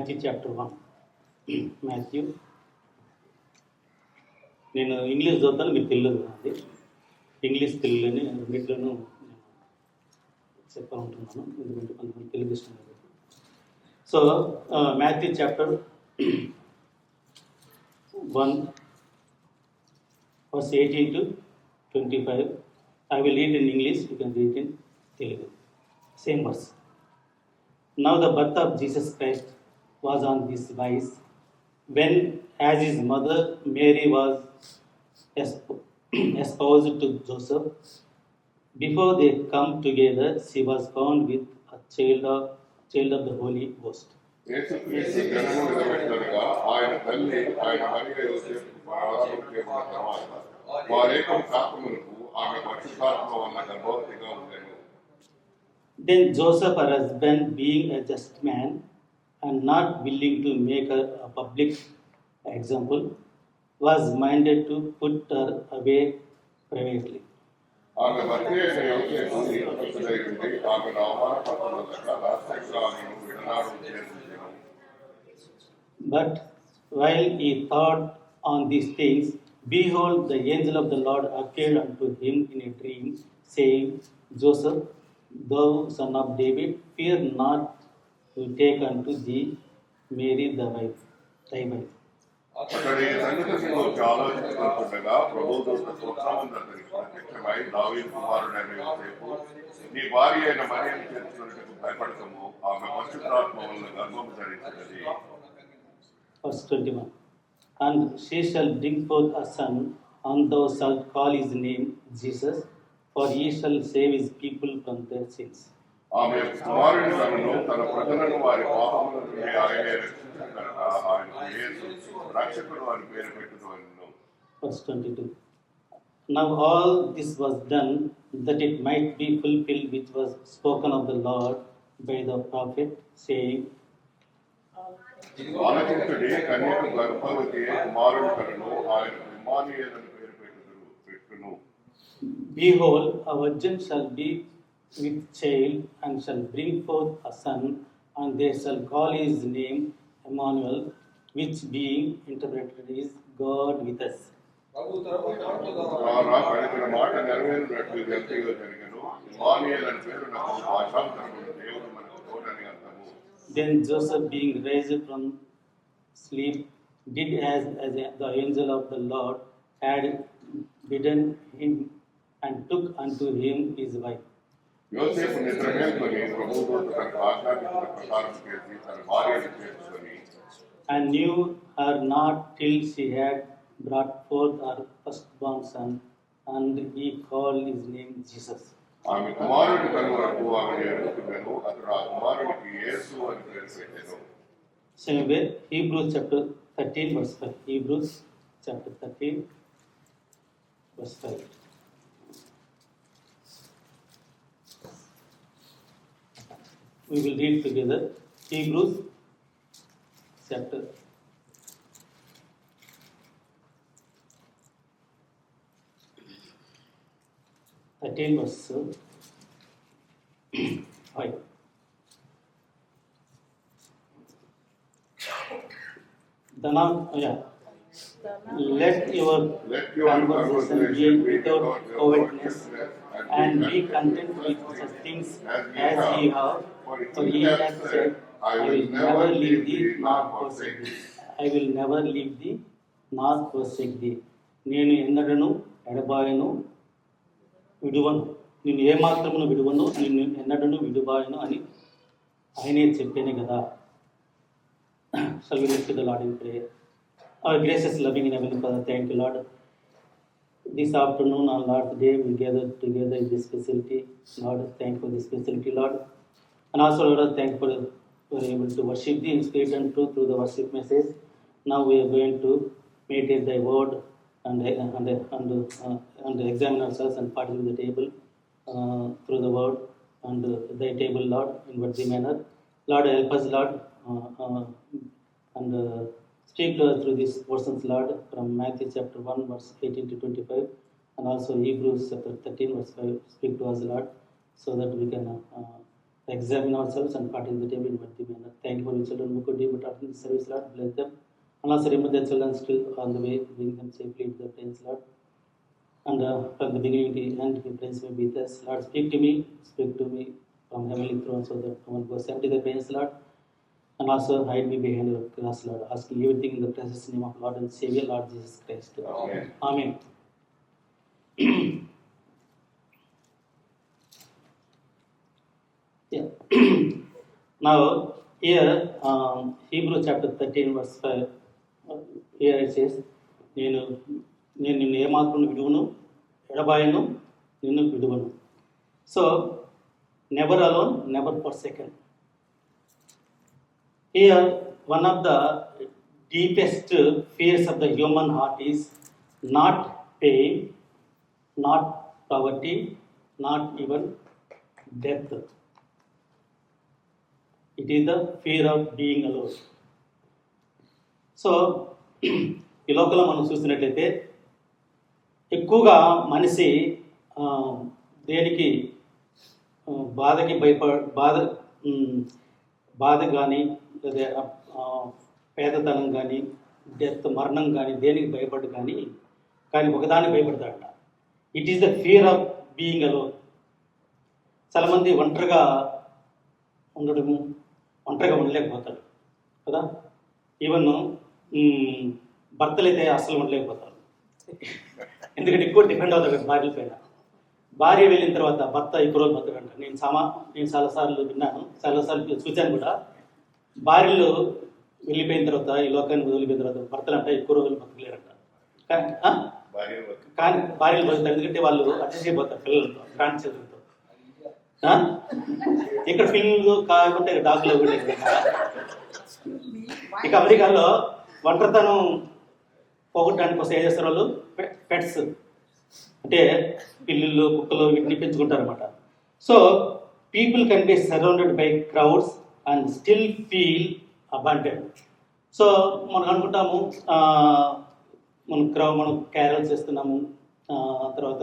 Matthew chapter 1. Matthew. నేను English చదువుతాను, మీరు తెలుగు అండి. ఇంగ్లీష్ తెలుగులోనే రెండింటిలోనూ చెప్పాలనుకుంటున్నాను, ఎందుకంటే కొంతమంది తెలుగు ఇష్టం లేదు. So Matthew chapter 1 verse 18 to 25. I will read in English, you can read in Telugu. Same verse. Now the birth of Jesus Christ was on this wise, when as his mother Mary was espoused to Joseph, before they come together, she was found with a child of the Holy Ghost. యేసుక్రీస్తు జననం నిలబెట్టగా ఆయన తల్లి ఆయన మరియ యోసేపు ప్రారంభం చేసిన తర్వాత వారేకం కాకమునకు ఆమె పరిశుద్ధాత్మ వలన గర్భవతిగా ఉండెను. Then Joseph, her husband, being a just man and not willing to make her a public example, was minded to put her away privately. ఆమె భర్త అయిన యోసేపు నీతిమంతుడై ఉండి ఆమెను అవమానపరచకుండా రహస్యంగా ఆమెను విడనాడు చేసింది. But while he thought on these things, behold, the angel of the Lord appeared unto him in a dream, saying, Joseph, thou son of David, fear not to take unto thee Mary thy wife. అతడి సంగతి గురించి ఆలోచించుకుంటుండగా ప్రభువు దూత స్వప్నమందు అతనికి ప్రత్యక్షమై దావీదు కుమారుడైన యోసేపు నీ భార్య అయిన మరియను చేర్చుకున్నట్టుకు భయపడకము, ఆమె పరిశుద్ధాత్మ వలన గర్భము ధరించినది. Verse 21. And she shall bring forth a son, and thou shalt call his name Jesus, for he shall save his people from their sins. ఆమె కుమారుని కనును తన ప్రజలను వారి పాపముల నుండి ఆయనే రక్షించిన కనుక ఆయనకు యేసు రక్షకుడు అని పేరు పెట్టును అన్నను. Verse 22. Now all this was done that it might be fulfilled which was spoken of the Lord by the prophet, saying, ఆలకించుడి, కన్యక గర్భవతి కుమారుని కనును ఆయనకు ఇమ్మానుయేలు అని పేరు పెట్టును. Behold, a virgin shall be with child and shall bring forth a son, and they shall call his name Emmanuel, which being interpreted is God with us. పలికిన మాట నెరవేరినట్లు ఇది ఎంతయో జరిగెను. ఇమ్మానుయేలు అని పేరు నాకు భాషాంతరములు దేవుడు మనకు తోడని అర్థము. Then Joseph, being raised from sleep, did as the angel of the Lord had bidden him, and took unto him his wife. యోసేపు నిద్ర మేల్కొని ప్రభువు దూత తనకు ఆజ్ఞాపించిన ప్రకారం చేసి తన భార్యను చేర్చుకొని And knew her not till she had brought forth her firstborn son, and he called his name Jesus. ఆమె కుమారుని కనుగొనకు ఆమెను ఎరుగుతుండెను. అతడు ఆ కుమారునికి యేసు అని పేరు పెట్టెను. Same way, Hebrews chapter 13 verse 5. Hebrews chapter 13 verse 5. We will read together. Hebrews chapter 13 verse 5. Let your conversation be without covetousness, and be content with such things as ye have, for he hath said, I will never leave thee nor forsake thee. I will never leave thee nor forsake thee. నేను ఎన్నడను ఎడబాయను విడువను, నిన్ను ఏమాత్రమును విడువను, నిన్ను ఎన్నడను విడుబాయను అని ఆయనే చెప్పానే కదా. Shall we lift to the Lord in prayer? Our gracious, loving and heavenly Father, thank you, Lord. This afternoon, on Lord's Day, we gather together in this facility. Lord, thank you for this facility, Lord. And also, Lord, thank you for being able to worship thee in spirit and truth through the worship message. Now we are going to meditate thy word and examine ourselves and participate in the table through the word and thy table, Lord, in worthy manner. Lord, help us, Lord, and speak to us through these portions, Lord, from Matthew chapter 1, verse 18 to 25, and also Hebrews chapter 13, verse 5. Speak to us, Lord, so that we can examine ourselves and part in the table in worthy manner. Thank you for your children who could be but after the service, Lord. Bless them. And also remember their children still on the way, bring them safely to the place, Lord. And from the beginning to the end, your praise may be with us. Lord, speak to me from heavenly throne so that no one goes empty the praise, Lord. And also hide me behind your cross, Lord. Asking everything in the precious name of Lord and Savior, Lord Jesus Christ. Amen. Amen. Yeah. Now, here, Hebrew chapter 13, verse 5, here it says, నేను నిన్ను ఏమాత్రం విడువను ఎడబాయను నిన్ను విడువను. So never alone, never forsaken. Here, one of the deepest fears of the human heart is not pain, not poverty, not even death. It is the fear of being alone. So ఈ లోకంలో మనం చూసినట్లయితే ఎక్కువగా మనిషి దేనికి బాధకి బాధ కానీ లేదా పేదతనం కానీ డెత్ మరణం కానీ దేనికి భయపడు కానీ ఒకదానికి భయపడతాడట. It is the fear of being alone. చాలామంది ఒంటరిగా ఉండలేకపోతారు కదా. ఈవెన్ భర్తలు అయితే అస్సలు ఉండలేకపోతారు. ఎందుకంటే ఎక్కువ డిపెండ్ అవుతారు కదా భార్యల పైన. భార్య వెళ్ళిన తర్వాత భర్త ఎక్కువ రోజులు బతకంట. నేను చాలాసార్లు విన్నాను, చాలాసార్లు చూశాను కూడా. భార్యలు వెళ్ళిపోయిన తర్వాత, ఈ లోకాన్ని వదిలిపోయిన తర్వాత భర్తలు అంట ఎక్కువ రోజులు బతకలేరంట. కానీ భార్యలు బతుకుతారు, ఎందుకంటే వాళ్ళు అడ్జస్ట్ అయిపోతారు పిల్లలతో, గ్రాండ్ చిల్డ్రన్తో. ఇక్కడ పిల్లలు కాకుండా డాక్టర్లు కూడా. ఇక అమెరికాలో ఒంటరితనం పోగొట్టడానికి కోసం ఏం చేస్తారు వాళ్ళు? పెట్స్ అంటే పిల్లులు, కుక్కలు వీటిని పెంచుకుంటారు అనమాట. So people can be surrounded by crowds and still feel abundant. So మనం అనుకుంటాము మనం క్యారల్స్ చేస్తున్నాము, తర్వాత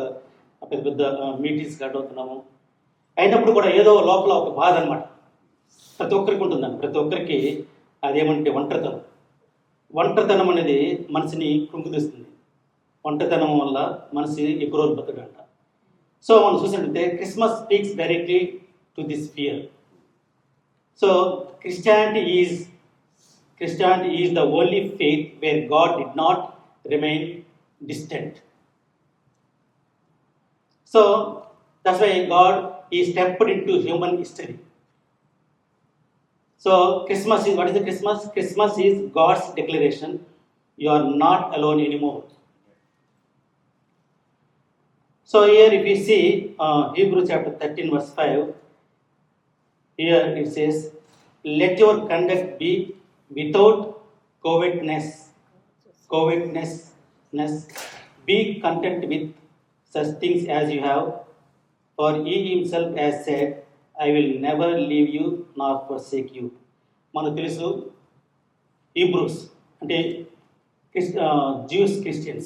పెద్ద పెద్ద మీటింగ్స్ అటెండ్ అవుతున్నాము. అయినప్పుడు కూడా ఏదో లోపల ఒక బాధ అనమాట. ప్రతి ఒక్కరికి ఉంటుందండి. ప్రతి ఒక్కరికి అదేమంటే ఒంటరితనం అనేది మనిషిని కృంగిస్తుంది. ఒంటరితనం వల్ల మనిషి ఎక్కువ రోజులు బతకడంట. సో మనం చూసినట్లయితే Christmas speaks directly to this fear. So Christianity is the only faith where God did not remain distant. So that's why God is stepped into human history. So Christmas is, what is the Christmas? Christmas is God's declaration, you are not alone anymore. So here if you see Hebrew chapter 13 verse 5, here it says, let your conduct be without covetousness. Be content with such things as you have, for he himself has said, I will never leave you nor forsake you. మనకు తెలుసు Hebrews అంటే Jewish Christians,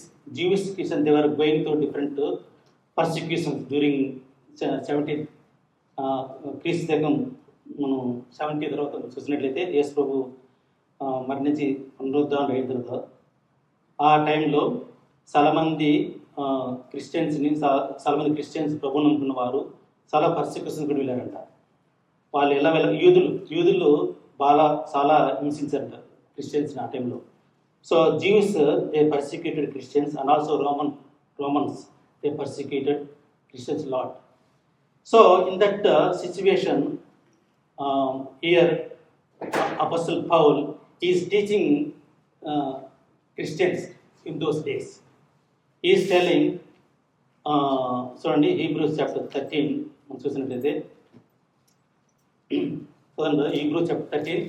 they were going through different persecutions during 70th క్రీస్తు శకం. మనం 70 తర్వాత చూసినట్లయితే యేసు ప్రభు మరణించి పునరుద్ధరణ అయిన తర్వాత ఆ టైంలో చాలామంది క్రిస్టియన్స్ ప్రభువుని నమ్ముకున్న వారు చాలా పర్సిక్యూషన్ కూడా వెళ్ళారంట. వాళ్ళు ఎలా యూదులు చాలా హింసించారంట క్రిస్టియన్స్ ఆ టైంలో. So Jews they persecuted Christians and also Romans they persecuted Christians a lot. So in that situation, here Apostle Paul is teaching Christians in those days. He is telling, చూడండి Hebrews chapter 13 మనం చూసినట్లయితే, Hebrews chapter 13,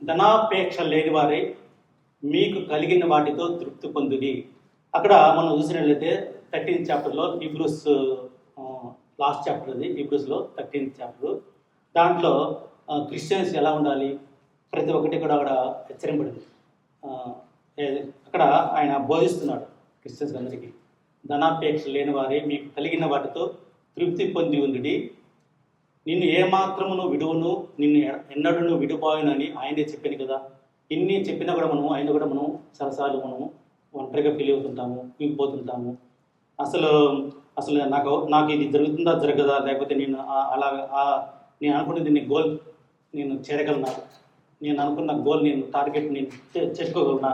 ధనాపేక్ష లేని వారే మీకు కలిగిన వాటితో తృప్తి పొందుడి. అక్కడ మనం చూసినట్లయితే 13th చాప్టర్లో Hebrews లాస్ట్ చాప్టర్ అది, Hebrews-లో 13th చాప్టర్. దాంట్లో క్రిస్టియన్స్ ఎలా ఉండాలి ప్రతి ఒక్కటి కూడా అక్కడ హెచ్చరింపడింది. అక్కడ ఆయన బోధిస్తున్నాడు క్రిస్టియన్స్ అందరికీ, ధనాపేక్ష లేని వారే మీకు కలిగిన వాటితో తృప్తి పొంది ఉండి నిన్ను ఏమాత్రమును విడువను, నిన్ను ఎన్నడూ విడిపోయానని ఆయనే చెప్పాను కదా. ఇన్ని చెప్పినా కూడా ఆయన కూడా మనం చాలాసార్లు ఒంటరిగా ఫీల్ అవుతుంటాము, కుంగిపోతుంటాము. అసలు అసలు నాకు ఇది జరుగుతుందా జరగదా, లేకపోతే నేను నేను అనుకున్నది నేను చేరగలనా, నేను అనుకున్న గోల్ టార్గెట్ నేను చేసుకోగలనా,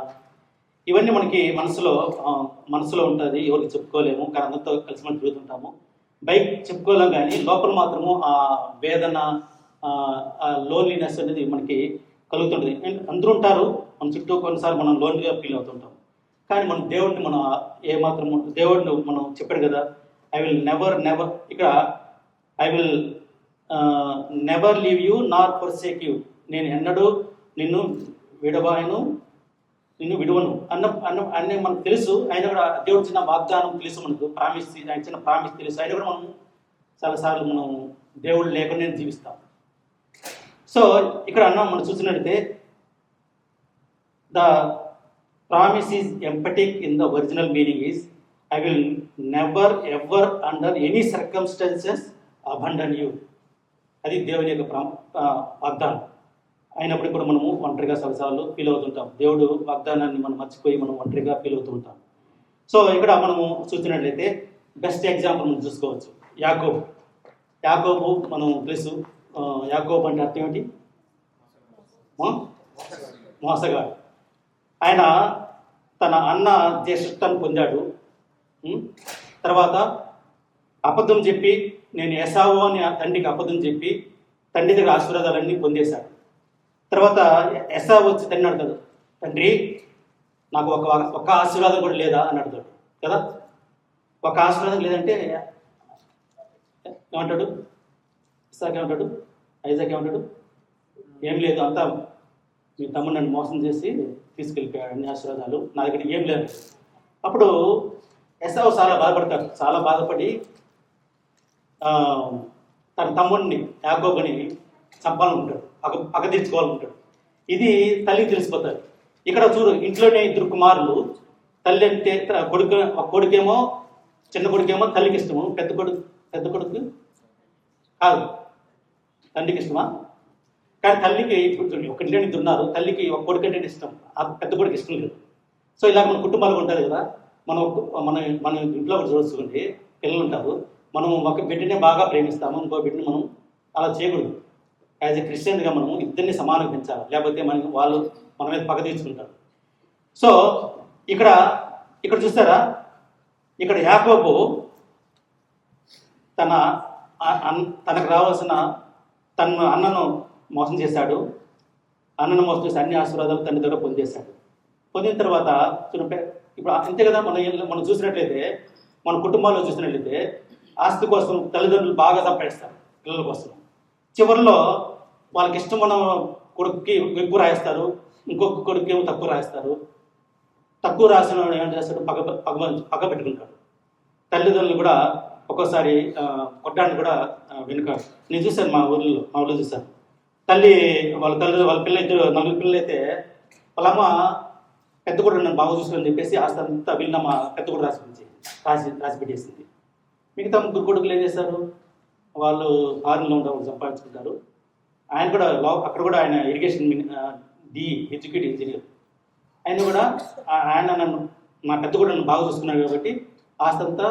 ఇవన్నీ మనకి మనసులో ఉంటుంది. ఎవరికి చెప్పుకోలేము, కానీ అందరితో కలిసి మనం తిరుగుతుంటాము. బయట చెప్పుకోలేం, కానీ లోపల మాత్రము ఆ వేదన, ఆ లోన్లీనెస్ అనేది మనకి కలుగుతుంటుంది. అందరూ ఉంటారు మన చుట్టూ, కొన్నిసార్లు మనం లోన్లీగా ఫీల్ అవుతుంటాం. కానీ మనం దేవుడిని మనం చెప్పాడు కదా, ఐ విల్ నెవర్ ఇక్కడ I will never leave you Nar forsake you, నేను ఎన్నడూ నిన్ను విడవను, నిన్ను విడవను అన్నీ మనకు తెలుసు. ఆయన కూడా దేవుడు చిన్న వాగ్దానం తెలుసు, మనకు ఆయన చిన్న ప్రామిస్ తెలుసు. ఆయన కూడా మనం చాలాసార్లు దేవుడు లేకుండా జీవిస్తాం. సో ఇక్కడ మనం చూసినట్లయితే the promise is emphatic in the original meaning is I will never ever under any circumstances abandon you. అది దేవుని యొక్క వాగ్దానం. అయినప్పుడు కూడా మనము ఒంటరిగా చాలాసార్లు ఫీల్ అవుతుంటాం. దేవుడు వాగ్దానాన్ని మనం మర్చిపోయి మనం ఒంటరిగా ఫీల్ అవుతూ ఉంటాం. సో ఇక్కడ మనము చూసినట్లయితే బెస్ట్ ఎగ్జాంపుల్ మనం చూసుకోవచ్చు. యాకోబు మనం తెలుసు. యాకోబు అంటే అర్థం ఏమిటి? మోసగాడు. ఆయన తన అన్న జ్యేష్ఠత్వాన్ని పొందాడు. తర్వాత అబద్ధం చెప్పి, నేను ఎసావు అని తండ్రికి అబద్ధం చెప్పి తండ్రి దగ్గర ఆశీర్వాదాలన్నీ పొందేశాడు. తర్వాత ఎసావు వచ్చి తండ్రి అడుగుతాడు, తండ్రి నాకు ఒక ఆశీర్వాదం కూడా లేదా అని అడుగుతాడు కదా. ఒక ఆశీర్వాదం లేదంటే ఏమంటాడు? ఇస్సాకు ఏమంటాడు? ఐజాక్ ఏమంటాడు? ఏం లేదు, అంతా మీ తమ్ముడు నన్ను మోసం చేసి తీసుకెళ్ళిపోయాడు, అన్ని ఆశీర్వాదాలు నా దగ్గర ఏం లేదు. అప్పుడు ఎసావు చాలా బాధపడతాడు. చాలా బాధపడి తన తమ్ముడిని యాకోబుని చంపాలనుకుంటాడు, పగ తీర్చుకోవాలనుకుంటాడు. ఇది తల్లికి తెలిసిపోతాడు. ఇక్కడ చూడు, ఇంట్లోనే ఇద్దరు కుమారులు. తల్లి అంటే కొడుకేమో, చిన్న కొడుకేమో తల్లికి ఇష్టము, పెద్ద కొడుకు కాదు తండ్రికి ఇష్టమా. కానీ తల్లికి ఇప్పుడు ఒక ఇంట్లో ఇద్దరు ఉన్నారు, తల్లికి ఒక కొడుకు అంటే ఇష్టం, ఆ పెద్ద కొడుకు ఇష్టం లేదు. సో ఇలాగ మన కుటుంబాలు ఉంటుంది కదా. మన ఇంట్లో కూడా చూసుకుంటే పిల్లలు ఉంటారు. మనం ఒక బిడ్డనే బాగా ప్రేమిస్తాము, ఇంకో బిడ్డని మనం అలా చేయకూడదు. యాజ్ ఎ క్రిస్టియన్గా మనం ఇద్దరిని సమానంగా పెంచాలి, లేకపోతే వాళ్ళు మన మీద పగ తీర్చుకుంటారు. సో ఇక్కడ చూస్తారా, ఇక్కడ యాకోబు తనకు రావాల్సిన తన అన్నను మోసం చేశాడు. అన్నను మోసం చేసి అన్ని ఆశీర్వాదాలు తండ్రి దగ్గర పొందేశాడు. పొందిన తర్వాత ఇప్పుడు అంతే కదా. మనం చూసినట్లయితే, మన కుటుంబాల్లో చూసినట్లయితే ఆస్తి కోసం తల్లిదండ్రులు బాగా సంపాదిస్తారు పిల్లల కోసం. చివరిలో వాళ్ళకి ఇష్టమైన కొడుకుకి ఎక్కువ రాయిస్తారు, ఇంకొక కొడుకు ఏమో తక్కువ రాయిస్తారు. తక్కువ రాసిన ఏం చేస్తాడు? పగ పెట్టుకుంటాడు. తల్లిదండ్రులు కూడా ఒక్కోసారి కొట్టడానికి కూడా వెనుకాడు. నేను చూశాను, మా ఊళ్ళో చూశాను. వాళ్ళ పిల్ల ఇద్దరు 4 పిల్లలు అయితే వాళ్ళమ్మ పెద్ద కొడుకు నన్ను బాగా చూసుకోని చెప్పేసి ఆస్తి అంతా వీళ్ళ మా పెద్ద కొడుకు రాసి పెట్టేసింది. మిగతా 3 కొడుకులు ఏం చేస్తారు? వాళ్ళు ఫారిన్లో ఉంటారు, సంపాదించుకుంటారు. ఆయన కూడా అక్కడ కూడా ఆయన ఇరిగేషన్ ఎడ్యుకేటెడ్ ఇంజనీర్. ఆయన మా పెద్ద కొడుకు నన్ను బాగా చూసుకున్నాడు కాబట్టి ఆస్తి అంతా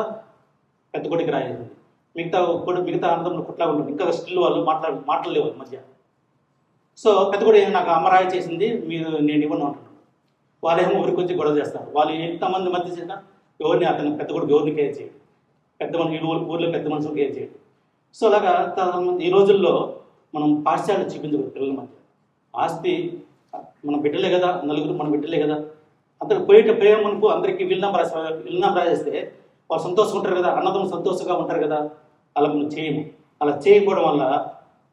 పెద్ద కొడుకు రాయేది. మిగతా అన్నదమ్ములు కుట్లా ఉంటుంది. ఇంకా స్టిల్ వాళ్ళు మాట్లాడలేవు వాళ్ళ మధ్య. సో పెద్ద కొడుకు నాకు అమ్మరాయి చేసింది, నేను ఇవ్వను అంటున్నాను. వాళ్ళేమో ఊరికి వచ్చి గొడవ చేస్తారు. వాళ్ళు ఎంతమంది మధ్య చేసినా అతను పెద్ద కొడుకు ఎవరిని కేర్ చేయడు, ఊళ్ళో పెద్ద మనుషులు కేర్ చేయడు. సో అలాగా ఈ రోజుల్లో మనం పాఠశాల చూపించకూడదు పిల్లల మధ్య. ఆస్తి మన బిడ్డలే కదా, నలుగురు మన బిడ్డలే కదా. అందరికి పోయేట ప్రేమకు అందరికీ విల్నాం రాసేస్తే వాళ్ళు సంతోషంగా ఉంటారు కదా, అన్నదమ్ములు సంతోషంగా ఉంటారు కదా. అలా మనం చేయము. అలా చేయకపోవడం వల్ల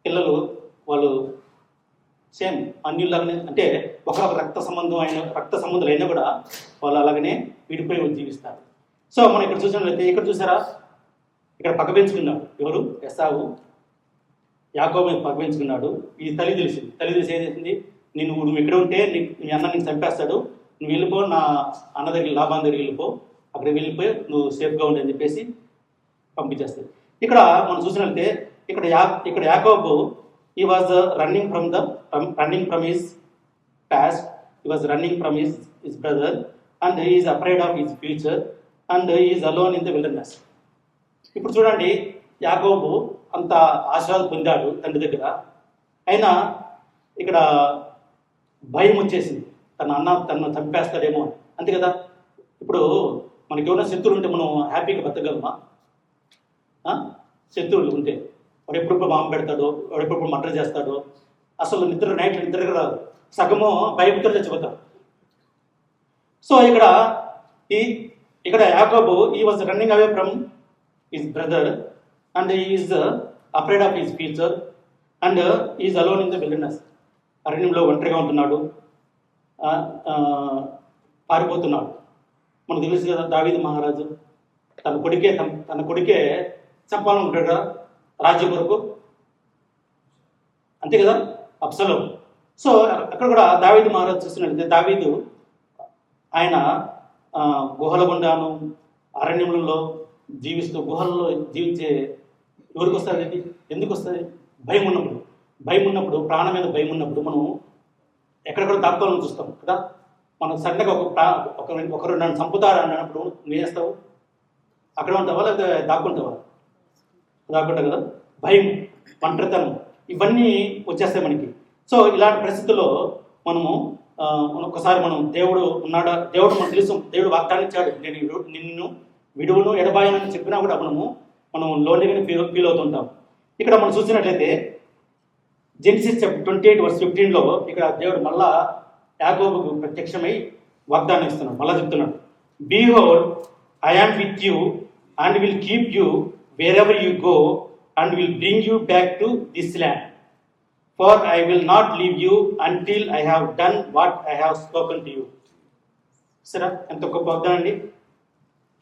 పిల్లలు వాళ్ళు సేమ్ అన్యుల్లాగానే, అంటే ఒకరొక రక్త సంబంధాలు అయినా కూడా వాళ్ళు అలాగనే విడిపోయి జీవిస్తారు. సో మనం ఇక్కడ చూసినట్లయితే, ఇక్కడ చూసారా, ఇక్కడ పగ పెంచుకున్నాడు ఎవరు? ఎసావు యాకోబు పగ పెంచుకున్నాడు. ఇది తల్లి తెలిసి ఏం చేసింది? నువ్వు ఇక్కడ ఉంటే నీ అన్న నేను చంపేస్తాడు, నువ్వు వెళ్ళిపో, నా అన్న దగ్గర లాభాన్ దగ్గరికి వెళ్ళిపో, అక్కడికి వెళ్ళిపోయి నువ్వు సేఫ్గా ఉండి అని చెప్పేసి పంపించేస్తుంది. ఇక్కడ మనం చూసినట్లయితే ఇక్కడ యాకోబు he was running from his past, he was running from his brother, and he is afraid of his future, and he is alone in the wilderness. ఇప్పుడు చూడండి, యాకోబు అంత ఆశీర్వాదం పొందాడు తండ్రి దగ్గర, అయినా ఇక్కడ భయం వచ్చేసింది, తను చంపేస్తాడేమో అని. అంతే కదా, ఇప్పుడు మనకి ఏమైనా శత్రువులు ఉంటే మనం హ్యాపీగా బతకగలమా? శత్రువులు ఉంటే వాడు ఎప్పుడెప్పుడు బాంబు పెడతాడో, వాడు ఎప్పుడెప్పుడు మర్డర్ చేస్తాడో, అసలు నైట్ నిద్రగా రాదు, సగము భయంతో చచ్చిపోతాడు. సో ఇక్కడ యాకోబు ఈ was running away from his brother, and is afraid of his future, and is alone in the wilderness. అరణ్యంలో ఒంటరిగా ఉంటున్నాడు, పారిపోతున్నాడు. మనకు తెలుసు కదా, దావీదు మహారాజు తన కొడుకే చంపాలనుకుంటాడు కదా రాజ్యం కొరకు, అంతే కదా, అబ్సలోం. సో అక్కడ కూడా దావీదు మహారాజు చూస్తున్నట్లయితే, దావీదు ఆయన గుహల గుండాను అరణ్యంలో జీవిస్తూ, గుహల్లో జీవించే ఎవరికి వస్తుంది ఇది? ఎందుకు వస్తుంది? భయం ఉన్నప్పుడు ప్రాణం మీద భయం ఉన్నప్పుడు మనం ఎక్కడెక్కడ దాక్కోవాలని చూస్తాం కదా. మనం సడన్గా ఒకరు నన్ను చంపుతారు అన్నప్పుడు నువ్వు చేస్తావు, అక్కడ ఉంటావా లేదా దాక్కుంటావా? కదా. భయం, ఒంటరితనం, ఇవన్నీ వచ్చేస్తాయి మనకి. సో ఇలాంటి పరిస్థితుల్లో మనం ఒకసారి దేవుడు ఉన్నాడా, దేవుడు మనకు తెలుసు, దేవుడు వాగ్దానం ఇచ్చాడు, నేను నిన్ను విడువను ఎడబాయనని చెప్పినా కూడా మనం లోన్లీగానే ఫీల్ అవుతుంటాం. ఇక్కడ మనం చూసినట్లయితే జెనసిస్ 28:15 ఇక్కడ దేవుడు మళ్ళా యాకోబుకు ప్రత్యక్షమై వాగ్దానం ఇస్తున్నాడు, మళ్ళా చెప్తున్నాడు, behold I am with you and will keep you wherever you go, and will bring you back to this land, for I will not leave you until I have done what I have spoken to you. సరే, ఎంత గొప్ప వాగ్దానం అండి.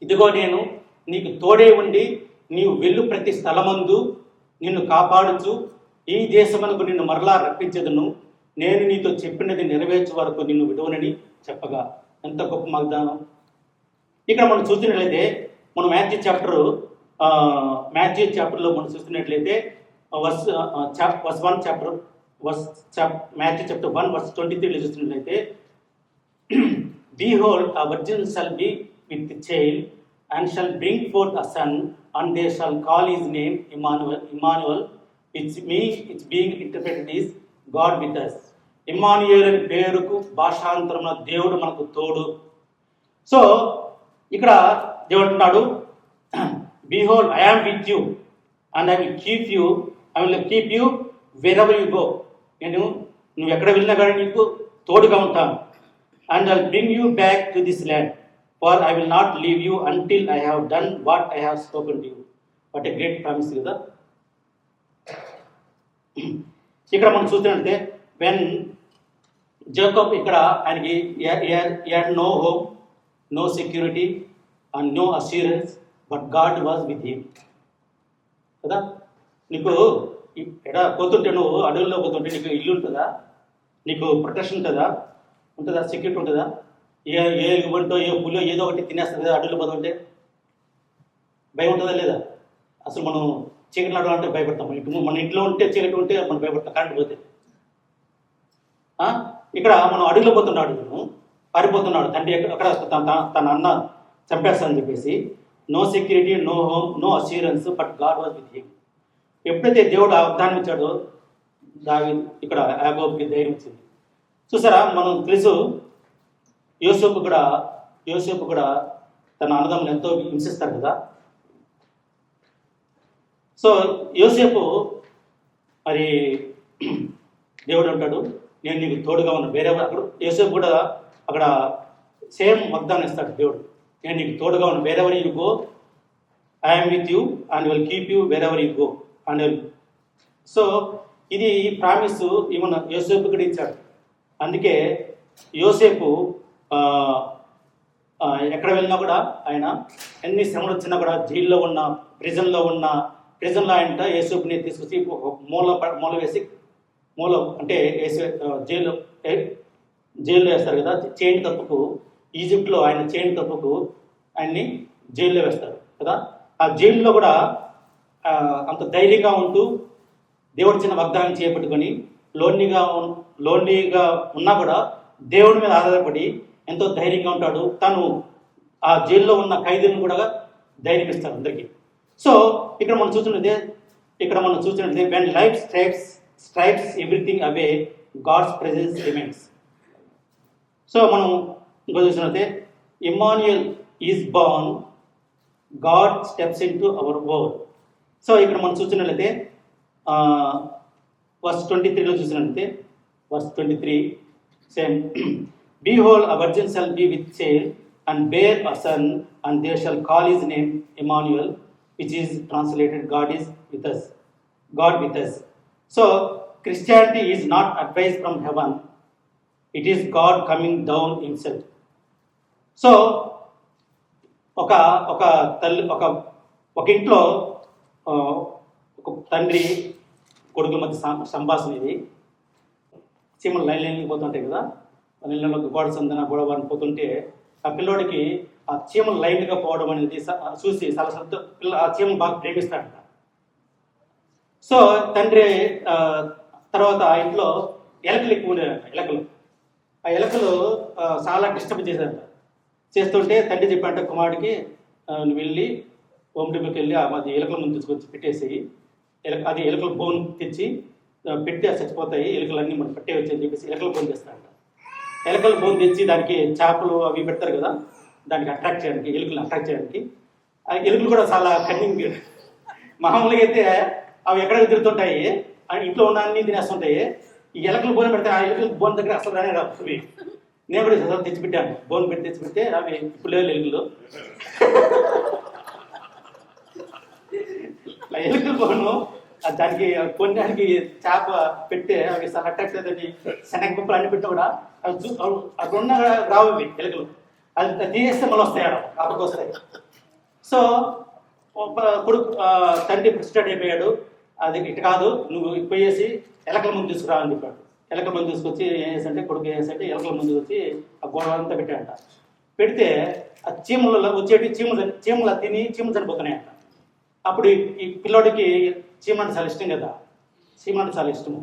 ఇదిగో నేను నీకు తోడే ఉండి నీవు వెళ్ళు ప్రతి స్థలమందు నిన్ను కాపాడుచు ఈ దేశమునకు నిన్ను మరలా రప్పించదును, నేను నీతో చెప్పినది నెరవేర్చే వరకు నిన్ను విడువనని చెప్పగా. ఎంత గొప్ప వాగ్దానం. ఇక్కడ మనం చూసినట్లయితే మనం మాథ్యూ చాప్టర్లో మనం చూస్తున్నట్లయితే మాథ్యూ చాప్టర్ 1:23 చూస్తున్నట్లయితే, Behold, a virgin shall be with child and shall bring forth a son, and they shall call his name Emmanuel, which being interpreted is God with us. Immanuel అని పేరుకు భాషాంతరమున దేవుడు మనకు తోడు. సో ఇక్కడ దేవుడు అంటున్నాడు, Behold, I am with you, and I will keep you wherever you go. నువ్వు ఎక్కడ వెళ్ళినా కానీ నీకు తోడుగా ఉంటాను. And I'll bring you back to this land, for I will not leave you until I have done what I have spoken to you. What a great promise కదా. ఇక్కడ మనం చూస్తున్నట్టే, when Jacob ఇక్కడ ఆయనకి he had no hope, no security and no assurance, but God was with him కదా. నీకు ఎక్కడ పోతుంటే, నువ్వు అడవుల్లో పోతుంటే నీకు ఇల్లు ఉంటుందా? నీకు ప్రొటెక్షన్ ఉంటుందా? సెక్యూరిటీ ఉంటుందా? ఏ ఇవ్వంటో ఏ పుల్లో ఏదో ఒకటి తినేస్తుంది కదా అడవుల్లో పోతుంటే. భయం ఉంటుందా లేదా? అసలు మనం చీకటి నడవాలంటే భయపడతాం. మన ఇంట్లో ఉంటే చీకటి ఉంటే మనం భయపడతాం, కరెంట్ పోతే. ఇక్కడ మనం అడవిలో పోతున్నాడు, పారిపోతున్నాడు, తండ్రి అక్కడ తన అన్న చంపేస్తానని చెప్పేసి. No security, no home, no assurance, but God was with him. ఎప్పుడైతే దేవుడు ఆ వాగ్దానం ఇచ్చాడో ఇక్కడ యాకోబుకి ధైర్యం ఇచ్చింది. చూసారా, మనం తెలుసు యోసేపు కూడా తన అన్నదమ్ములు ఎంతో హింసిస్తారు కదా. సో యోసేపు మరి దేవుడు అంటాడు, నేను నీకు తోడుగా ఉన్నాను. వేరే అక్కడ యోసేపు కూడా అక్కడ సేమ్ వాగ్దానం ఇస్తాడు దేవుడు, నేను నీకు తోడుగా ఉన్నాను. Wherever you go, I'm with you and will keep you wherever you go and. So ఇది ప్రామిస్ ఈవెన్ యోసేపు కూడా ఇచ్చాడు. అందుకే యోసేపు ఎక్కడ వెళ్ళినా కూడా, ఆయన ఎన్ని శ్రమలు వచ్చినా కూడా, జైల్లో ఉన్న ప్రిజన్లో ఆయన యోసేపుని తీసుకొచ్చి మూల వేసి అంటే జైల్లో వేస్తారు కదా. చైన్ తప్పుకు ఈజిప్ట్లో ఆయన చైన్ తప్పుకు ఆయన్ని జైల్లో వేస్తారు కదా. ఆ జైల్లో కూడా అంత ధైర్యంగా ఉంటూ దేవుడి చిన్న వాగ్దానం చేపట్టుకొని లోన్లీగా ఉన్నా కూడా దేవుడి మీద ఆధారపడి ఎంతో ధైర్యంగా ఉంటాడు. తను ఆ జైల్లో ఉన్న ఖైదీలను కూడా ధైర్యం ఇస్తాడు అందరికీ. సో ఇక్కడ మనం చూసినట్లయితే when life strips everything away God's presence remains. So మనం ఇంకో చూసినట్లయితే Immanuel is born, God steps in to our world. So ఇక్కడ మనం చూసినట్లయితే వర్స్ 23లో చూసినట్లయితే verse 23 same, behold a virgin shall be with child and bear a son, and they shall call his name Emmanuel, which is translated God with us. So Christianity is not advice from heaven, it is God coming down himself. So ఒక ఇంట్లో ఒక తండ్రి కొడుకుల మధ్య సంభాషణ ఇది. చీమలు line పోతుంటాయి కదా, నీళ్ళలో గోడ సందన గొడవ పోతుంటే ఆ పిల్లోడికి ఆ చీమలు లైన్గా పోవడం అనేది చూసి చాలా ఆ చీమలు బాగా ప్రేమిస్తాడంట. సో తండ్రి తర్వాత ఆ ఇంట్లో ఎలకలు ఎక్కువ ఉండేదంట. ఆ ఎలకలు చాలా డిస్టర్బ్ చేస్తుంటే తండ్రి చెప్పాడంట కుమారుడికి, నువ్వు వెళ్ళి హోమ్ డిపోకి వెళ్ళి అది ఎలకల ముందు తీసుకొచ్చి పెట్టేసి అది ఎలుకల బోన్ తెచ్చి పెట్టి చచ్చిపోతాయి, ఎలుకలన్నీ మనం పట్టేయచ్చు అని చెప్పేసి ఎలుకల బోన్ తెస్తారంట. ఎలుకల బోన్ తెచ్చి దానికి చేపలు అవి పెడతారు కదా, దానికి అట్రాక్ట్ చేయడానికి, ఎలుకలు అట్రాక్ట్ చేయడానికి. ఆ ఎలుకలు కూడా చాలా కన్నింగ్. మామూలుగా అయితే అవి ఎక్కడికి తిరుగుతుంటాయి, ఇంట్లో ఉన్న అన్ని తినేస్తుంటాయి. ఈ ఎలుకలు బోన్ పెడితే ఆ ఎలుకల బోన్ దగ్గర అసలు రానే రాదు. అవి నేను కూడా అసలు తెచ్చిపెట్టాను, బోన్ పెట్టి తెచ్చిపెడితే అవి ఇప్పుడు లేదు ఎలుకలు. ఎలుకల బోను దానికి కొనడానికి చేప పెడితే అవి అట్రాక్ట్ అవుతుంది. శనగ పప్పులు అన్ని పెట్టినా కూడా అవి ఉన్న రావు అవి ఎలుకలు. అది తీసేస్తే మళ్ళీ వస్తాయి, అప్పటికి వస్తాయి. సో కొడుకు తండ్రి ఫ్రస్ట్రేట్ అయిపోయాడు. అది ఇటు కాదు, నువ్వు పోయేసి ఎలకల ముందు తీసుకురా అని చెప్పాడు. ఎలకల ముందు తీసుకొచ్చి ఏం చేసంటే కొడుకు ఏం చేసంటే ఎలకల ముందు వచ్చి ఆ గోడ అంతా పెట్టాడంట. పెడితే ఆ చీమలలో వచ్చేటి చీమలు తిని చీమలు చనిపోతున్నాయంట. అప్పుడు ఈ పిల్లోడికి చీమంటే చాలా ఇష్టం కదా, చీమంటే చాలా ఇష్టము.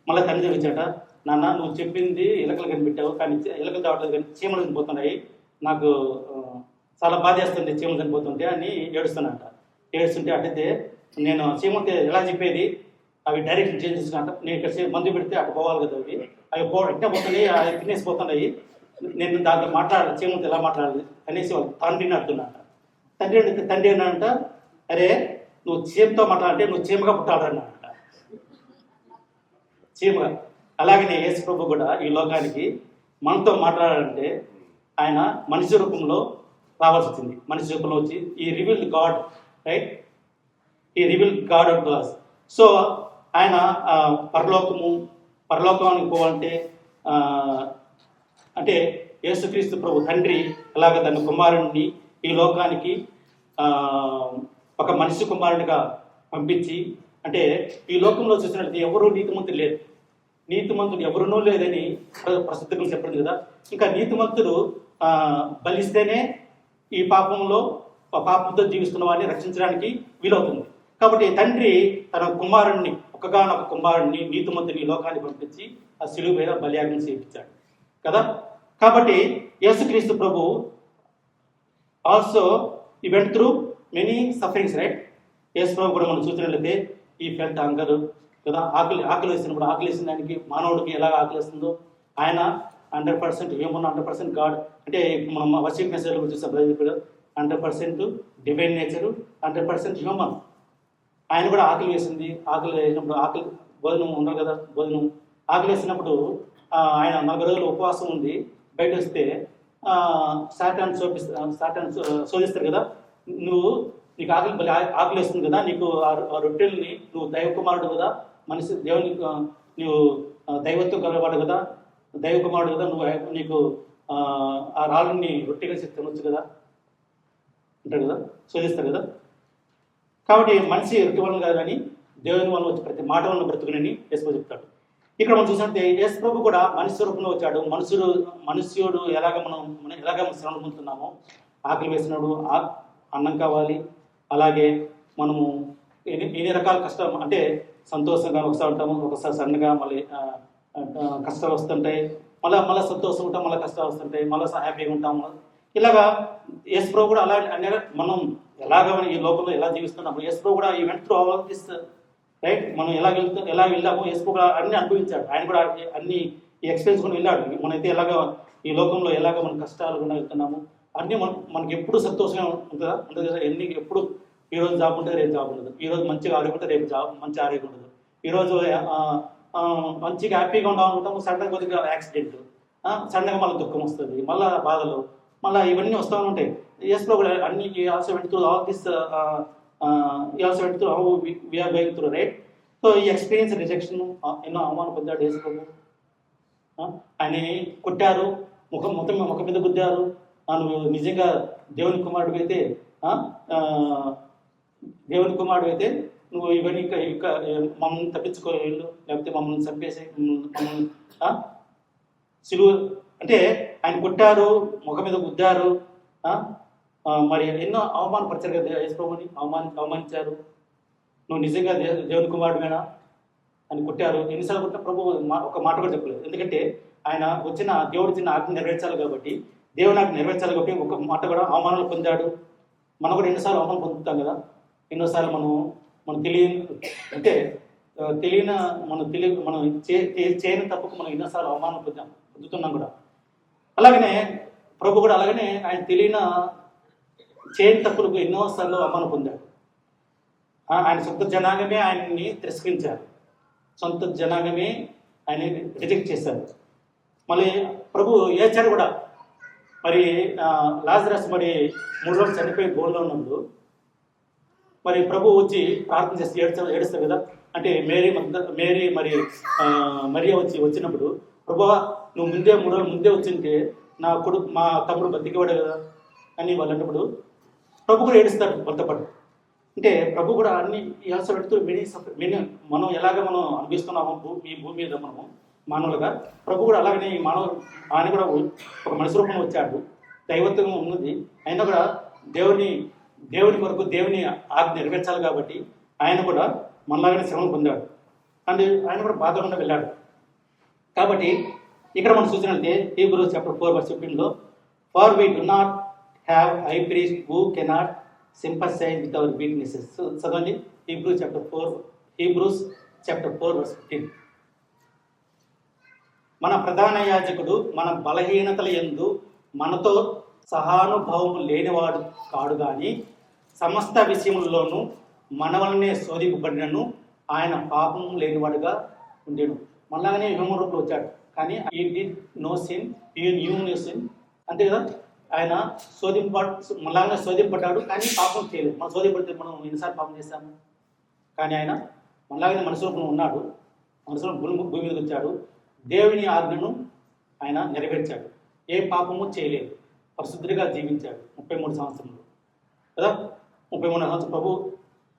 మళ్ళీ తండ్రి వచ్చాట, నాన్న నువ్వు చెప్పింది ఎలకలు కనిపెట్టావు, కానీ ఎలకలు రావట్లేదు, కానీ చీమలు చనిపోతున్నాయి, నాకు చాలా బాధ చేస్తుంది చీమలు చనిపోతుంటే అని ఏడుస్తున్నట్ట. ఏడుస్తుంటే అట్టయితే నేను చీమలతో ఎలా చెప్పేది, అవి డైరెక్ట్ చేంజ్ చేసుకుంట, నేను ఇక్కడ మందు పెడితే అటు పోవాలి కదా, అవి ఇట్టే పోతున్నాయి, అవి తినేసిపోతున్నాయి, నేను దాంతో మాట్లాడాలి, చీమలతో ఎలా మాట్లాడాలి అనేసి వాళ్ళు తండ్రిని అడుగుతున్నట్ట. తండ్రి ఏంటంట, అరే నువ్వు చీమతో మాట్లాడంటే నువ్వు చీమగా పుట్టాలన్నాడంట, చీమగా. అలాగనే యేసు ప్రభు కూడా ఈ లోకానికి మనతో మాట్లాడాలంటే ఆయన మనిషి రూపంలో రావాల్సి వచ్చింది. మనిషి రూపంలో వచ్చి ఈ రివీల్డ్ గాడ్, రైట్, ఈ revealed God of gods. So ఆయన పరలోకానికి పోవాలంటే అంటే యేసుక్రీస్తు ప్రభు తండ్రి అలాగ తన కుమారుడిని ఈ లోకానికి ఒక మనిషి కుమారుడిగా పంపించి, అంటే ఈ లోకంలో చూసినట్లయితే ఎవరూ నీతిమంతులు లేరు, నీతిమంతుడు ఎవరునూ లేదని ప్రసిద్ధంగా చెప్పండి కదా. ఇంకా నీతిమంతుడు బలిస్తేనే ఈ పాపంతో జీవిస్తున్న వారిని రక్షించడానికి వీలవుతుంది. కాబట్టి తండ్రి తన కుమారుణ్ణి, ఒక్కగానొక్క కుమారుణ్ణి నీతిమంతుని ఈ లోకాన్ని పంపించి ఆ శిలువ మీద బలియాగం చేయించాడు కదా. కాబట్టి యేసుక్రీస్తు ప్రభు also he went through many sufferings, right. యేసు ప్రభు కూడా మనం చూసినట్లయితే ఈ ఫెల్ట్ హంగర్ కదా, ఆకలి వేసినప్పుడు ఆకలి వేసిన దానికి మానవుడికి ఎలా ఆకలి వేస్తుందో ఆయన 100% హ్యూమన్, 100% గాడ్. అంటే మనం వర్షిప్ మెసేజ్ చూసే 100% డివైన్ నేచరు, 100% హ్యూమన్. ఆయన కూడా ఆకలి వేసింది. ఆకలి వేసినప్పుడు భోజనం ఉండదు కదా, భోజనం ఆకలి వేసినప్పుడు ఆయన 40 రోజులు ఉపవాసం ఉంది. బయట వస్తే సాటాన్ శోధిస్తారు కదా, నీకు ఆకలి వేస్తుంది కదా, నీకు ఆ రొట్టెల్ని, నువ్వు దైవ కుమారుడు కదా, మనిషి దేవుని నువ్వు దైవత్వం కలవాడు కదా, దైవ కుమారుడు కదా, నీకు ఆ రాళ్ళని రొట్టెగా తినొచ్చు కదా అంటారు కదా, శోధిస్తారు కదా. కాబట్టి మనిషి రొట్టె వలన కాదు కానీ దేవుని వలన వచ్చి ప్రతి మాట వలన బ్రతుకునని యేసు చెప్తాడు. ఇక్కడ మనం చూసినట్టే యేసు ప్రభు కూడా మనిషి రూపంలో వచ్చాడు. మనుష్యుడు ఎలాగ మనం శ్రమ పొందుతున్నామో, ఆకలి వేసినప్పుడు అన్నం కావాలి, అలాగే మనము ఎన్ని రకాల కష్టం అంటే సంతోషంగా ఒకసారి ఉంటాము, ఒకసారి సన్నగా మళ్ళీ కష్టాలు వస్తుంటాయి, మళ్ళీ సంతోషం ఉంటాం, మళ్ళీ కష్టాలు వస్తుంటాయి, మళ్ళీ హ్యాపీగా ఉంటాము. ఇలాగా యేసు ప్రభు కూడా అలా అనే మనం ఎలాగ ఈ లోకంలో ఎలా జీవిస్తున్నాము, యేసు ప్రభు కూడా ఈ వెంట త్రూ ఆల్ దిస్ రైట్. మనం ఎలా వెళ్ళామో యేసు ప్రభు అన్ని అనుభవించాడు. ఆయన కూడా అన్ని ఈ ఎక్స్పీరియన్స్ కూడా వెళ్ళాడు. మనైతే ఎలాగ ఈ లోకంలో ఎలాగ మన కష్టాలు కూడా వెళ్తున్నాము అన్నీ మనకి ఎప్పుడు సంతోషంగా ఉంటుందా? ఉంటుంది కదా. ఎప్పుడు ఈరోజు జాబ్ ఉంటే రేపు జాబ్ ఉండదు, ఈరోజు మంచిగా ఆరోగ్యం ఉంటే రేపు మంచి ఆరోగ్యం ఉండదు, ఈరోజు మంచిగా హ్యాపీగా ఉండాలనుకుంటాము, సడన్గా కొద్దిగా యాక్సిడెంట్, సడన్గా మళ్ళీ దుఃఖం వస్తుంది, మళ్ళీ బాధలు, మళ్ళీ ఇవన్నీ వస్తూ ఉంటాయి. ఎస్లో కూడా అన్ని also went through all this also went through how we are going through right. So ఈ ఎక్స్పీరియన్స్ రిజెక్షన్ ఎన్నో అవమానం పొందాడు యేసు ప్రభు. ఆయన కొట్టారు, ముఖం మీద గుద్దారు. నువ్వు నిజంగా దేవుని కుమారుడు అయితే నువ్వు ఇవన్నీ ఇంకా మమ్మల్ని తప్పించుకోలేళ్ళు, లేకపోతే మమ్మల్ని చంపేసి మమ్మల్ని సిలువ అంటే ఆయన కొట్టారు, ముఖం మీద గుద్దారు, మరి ఎన్నో అవమానపరిచారు కదా యేసు ప్రభుని, అవమానించారు. నువ్వు నిజంగా దేవుని కుమారుడుమేనా అని కొట్టారు. ఎన్నిసార్లు కొట్టినా ప్రభు ఒక మాట కూడా చెప్పలేదు. ఎందుకంటే ఆయన దేవుడు చిన్న ఆజ్ఞ నెరవేర్చాలి కాబట్టి, దేవుని ఆజ్ఞ నెరవేర్చాలి కాబట్టి ఒక మాట కూడా అవమానాలు పొందాడు. మనం కూడా ఎన్నోసార్లు అవమానం పొందుతాం కదా. ఎన్నోసార్లు మనం చేయని తప్పుకు మనం ఎన్నోసార్లు అవమానం పొందుతున్నాం కూడా. అలాగనే ప్రభు కూడా అలాగనే ఆయన చేయని తప్పులకు ఎన్నోసార్లు అవమానం పొందాడు. ఆయన సొంత జనాంగమే ఆయన్ని తిరస్కరించారు, సొంత జనాంగమే ఆయన రిజెక్ట్ చేశారు. మళ్ళీ ప్రభు ఏడ్చాడు కూడా. మరి లాజరస్ మరి 3 రోజులు చనిపోయి గోల్లో ఉన్నప్పుడు మరి ప్రభు వచ్చి ప్రార్థన చేసి ఏడుస్తారు కదా. అంటే మేరీ మరియ వచ్చినప్పుడు, ప్రభువా నువ్వు 3 రోజులు ముందే వచ్చింటే మా తమ్ముడు బతికేవాడు కదా అని వాళ్ళు అన్నప్పుడు ప్రభు కూడా ఏడుస్తాడు వాళ్ళతో పాటు. అంటే ప్రభు కూడా అన్ని ఆల్సో పెడుతూ మనం ఎలాగ మనం అనిపిస్తున్నాము ఈ భూమి మీద మనము మానవులుగా, ప్రభు కూడా అలాగనే ఈ ఆయన కూడా ఒక మనిషి రూపంలో వచ్చాడు, దైవత్వం ఉన్నది. అయినా కూడా దేవుని కొరకు దేవుని ఆజ్ఞ నెరవేర్చాలి కాబట్టి ఆయన కూడా మనలాగానే శ్రమను పొందాడు. అండ్ ఆయన కూడా బాధకుండా వెళ్ళాడు. కాబట్టి ఇక్కడ మనం చూసినట్లయితే Hebrews chapter 4:15 for we do not have high priest who cannot sympathize with our weaknesses. చదవండి హీబ్రూస్ చాప్టర్ 4:15. మన ప్రధాన యాజకుడు మన బలహీనతల యందు మనతో సహానుభావము లేనివాడు కాడు కానీ సమస్త విషయముల్లోనూ మన వలనే శోధింపబడినను ఆయన పాపం లేనివాడుగా ఉండేను. మనలాగానే హ్యూమన్ రూపంలో వచ్చాడు, కానీ ఈ డిడ్ నో సిన్, ఈ న్యూ నో సిన్. అంతే కదా. ఆయన మనలాగానే శోధింపడ్డాడు, కానీ పాపం చేయలేదు. మనం శోధింపడితే మనం ఎన్నిసార్లు పాపం చేశాము. కానీ ఆయన మనలాగానే మనిషి రూపంలో ఉన్నాడు, మనుషులు భూమి మీదకి వచ్చాడు, దేవుని ఆజ్ఞను ఆయన నెరవేర్చాడు, ఏ పాపము చేయలేదు, పరిశుద్ధిగా జీవించాడు 33 సంవత్సరంలో కదా. 33 సంవత్సరం ప్రభు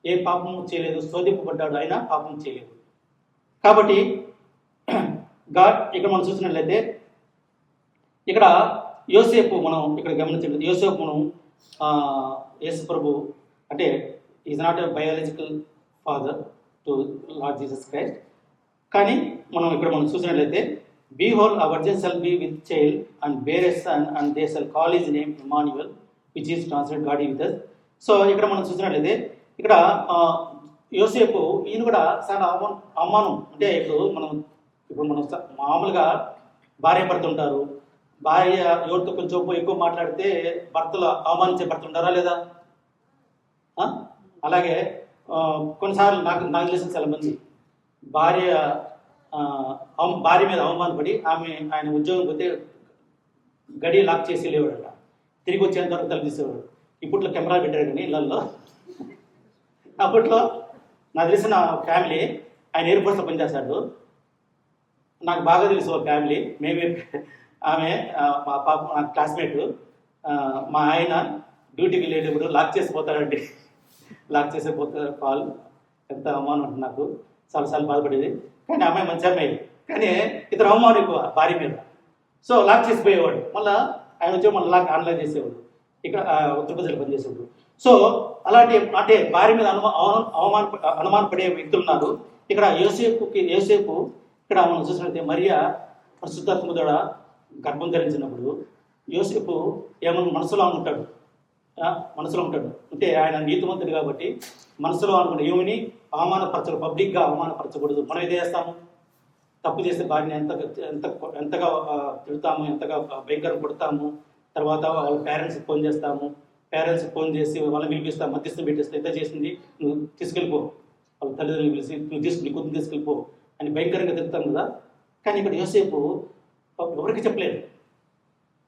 ఏ పాపము చేయలేదు, శోధింపబడ్డాడు, ఆయన పాపం చేయలేదు. కాబట్టి గాడ్ ఇక్కడ మనం చూసినట్లయితే ఇక్కడ యోసేపు మనం ఇక్కడ గమనించినట్లయితే యోసేపు మనం యేసు ప్రభు అంటే is not a biological father to lord Jesus Christ. కానీ మనం చూసినట్లయితే బీహోల్డ్ a virgin shall be with child and bear a son and they shall call his name Emmanuel, which is translated God with us. So ఇక్కడ మనం చూసినట్లయితే ఇక్కడ యోసేపు ఈయన కూడా చాలా అవమానం. అంటే ఇప్పుడు మనం మామూలుగా భార్య పడుతుంటారు, భార్య ఎవరితో కొంచెం ఎక్కువ మాట్లాడితే భర్తలు అవమానించే భర్తుంటారా లేదా? అలాగే కొన్నిసార్లు నాకు తెలిసిన చాలా మంది భార్య మీద అవమానపడి ఆయన ఉద్యోగం పోతే గడి లాక్ చేసి లేవాడట, తిరిగి వచ్చేంత వరకు తలపిసేవాడు. ఇప్పట్లో కెమెరా పెట్టారు కానీ ఇళ్ళల్లో. అప్పట్లో నాకు తెలిసిన ఫ్యామిలీ ఆయన ఎయిర్పోర్ట్స్లో పనిచేస్తాడు. నాకు బాగా తెలుసు ఆ ఫ్యామిలీ. ఆమె మా పాప నా క్లాస్మేట్. మా ఆయన డ్యూటీకి వెళ్ళేటప్పుడు లాక్ చేసిపోతాడండి, లాక్ చేసిపోతాడు. కాల్ ఎంత అవమానం ఉంటుంది నాకు, చాలాసార్లు బాధపడేది. కానీ అమ్మాయి మంచి అమ్మాయి, కానీ ఇతను అవమానం ఎక్కువ భార్య మీద. సో లాక్ చేసిపోయేవాడు. మళ్ళీ ఆయన వచ్చి మళ్ళీ లాక్ ఆన్లైన్ చేసేవాడు. ఇక్కడ ఉత్తరప్రదేశ్లో పనిచేసేవాడు. సో అలాంటి అంటే భార్య మీద అనుమానపడే వ్యక్తులు ఉన్నారు. ఇక్కడ యోసేపు ఇక్కడ మనం చూసినట్లయితే మరియా పరిశుద్ధాత్మ ద్వారా గర్భం ధరించినప్పుడు యోసేపు ఏమన్నా మనసులో ఉంటాడు అంటే ఆయన నీతిమంతుడు కాబట్టి మనసులో అనుకున్న ఏమని పబ్లిక్గా అవమానపరచకూడదు. మనం ఏది చేస్తాము, తప్పు చేస్తే భార్యని ఎంతగా తిడతాము, ఎంతగా భయంకరం కొడతాము. తర్వాత వాళ్ళ పేరెంట్స్కి ఫోన్ చేస్తాము, పేరెంట్స్కి ఫోన్ చేసి వాళ్ళని పిలిపిస్తాం, మధ్యస్థం పెట్టేస్తే ఎంత చేసింది, నువ్వు తీసుకెళ్ళిపో, వాళ్ళ తల్లిదండ్రులు పిలిచి నీ కూతురు తీసుకెళ్ళిపో అని భయంకరంగా తిడతాం కదా. కానీ ఇక్కడ యోసేపు ఎవరికి చెప్పలేదు.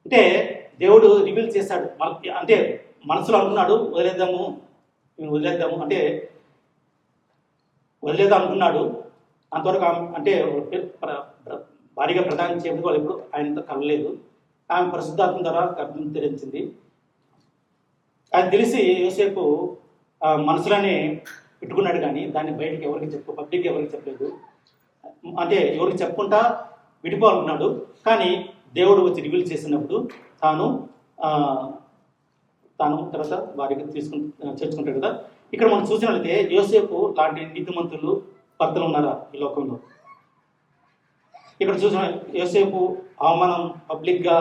అంటే దేవుడు రివీల్ చేశాడు, అంటే మనసులో అనుకున్నాడు వదిలేద్దాము అంటే వదిలేద్దాం అనుకున్నాడు. అంతవరకు అంటే భారీగా ప్రదానం చేయడం వాళ్ళు ఎప్పుడు ఆయనతో కలలేదు. ఆమె పరిశుద్ధాత్మ ద్వారా గర్భం ధరించింది. అది తెలిసి యోసేపు మనసులోనే పెట్టుకున్నాడు, కానీ దాన్ని బయటికి ఎవరికి పబ్లిక్గా ఎవరికి చెప్పలేదు. అంటే ఎవరికి చెప్పుకుంటా విడిపోవాలనుకున్నాడు. కానీ దేవుడు వచ్చి రివీల్ చేసినప్పుడు తాను తర్వాత వారికి చేర్చుకుంటాడు కదా. ఇక్కడ మనం చూసినట్లయితే యోసేపు లాంటి నీతిమంతులు భర్తలు ఉన్నారా ఈ లోకంలో? ఇక్కడ చూసిన యోసేపు అవమానం పబ్లిక్గా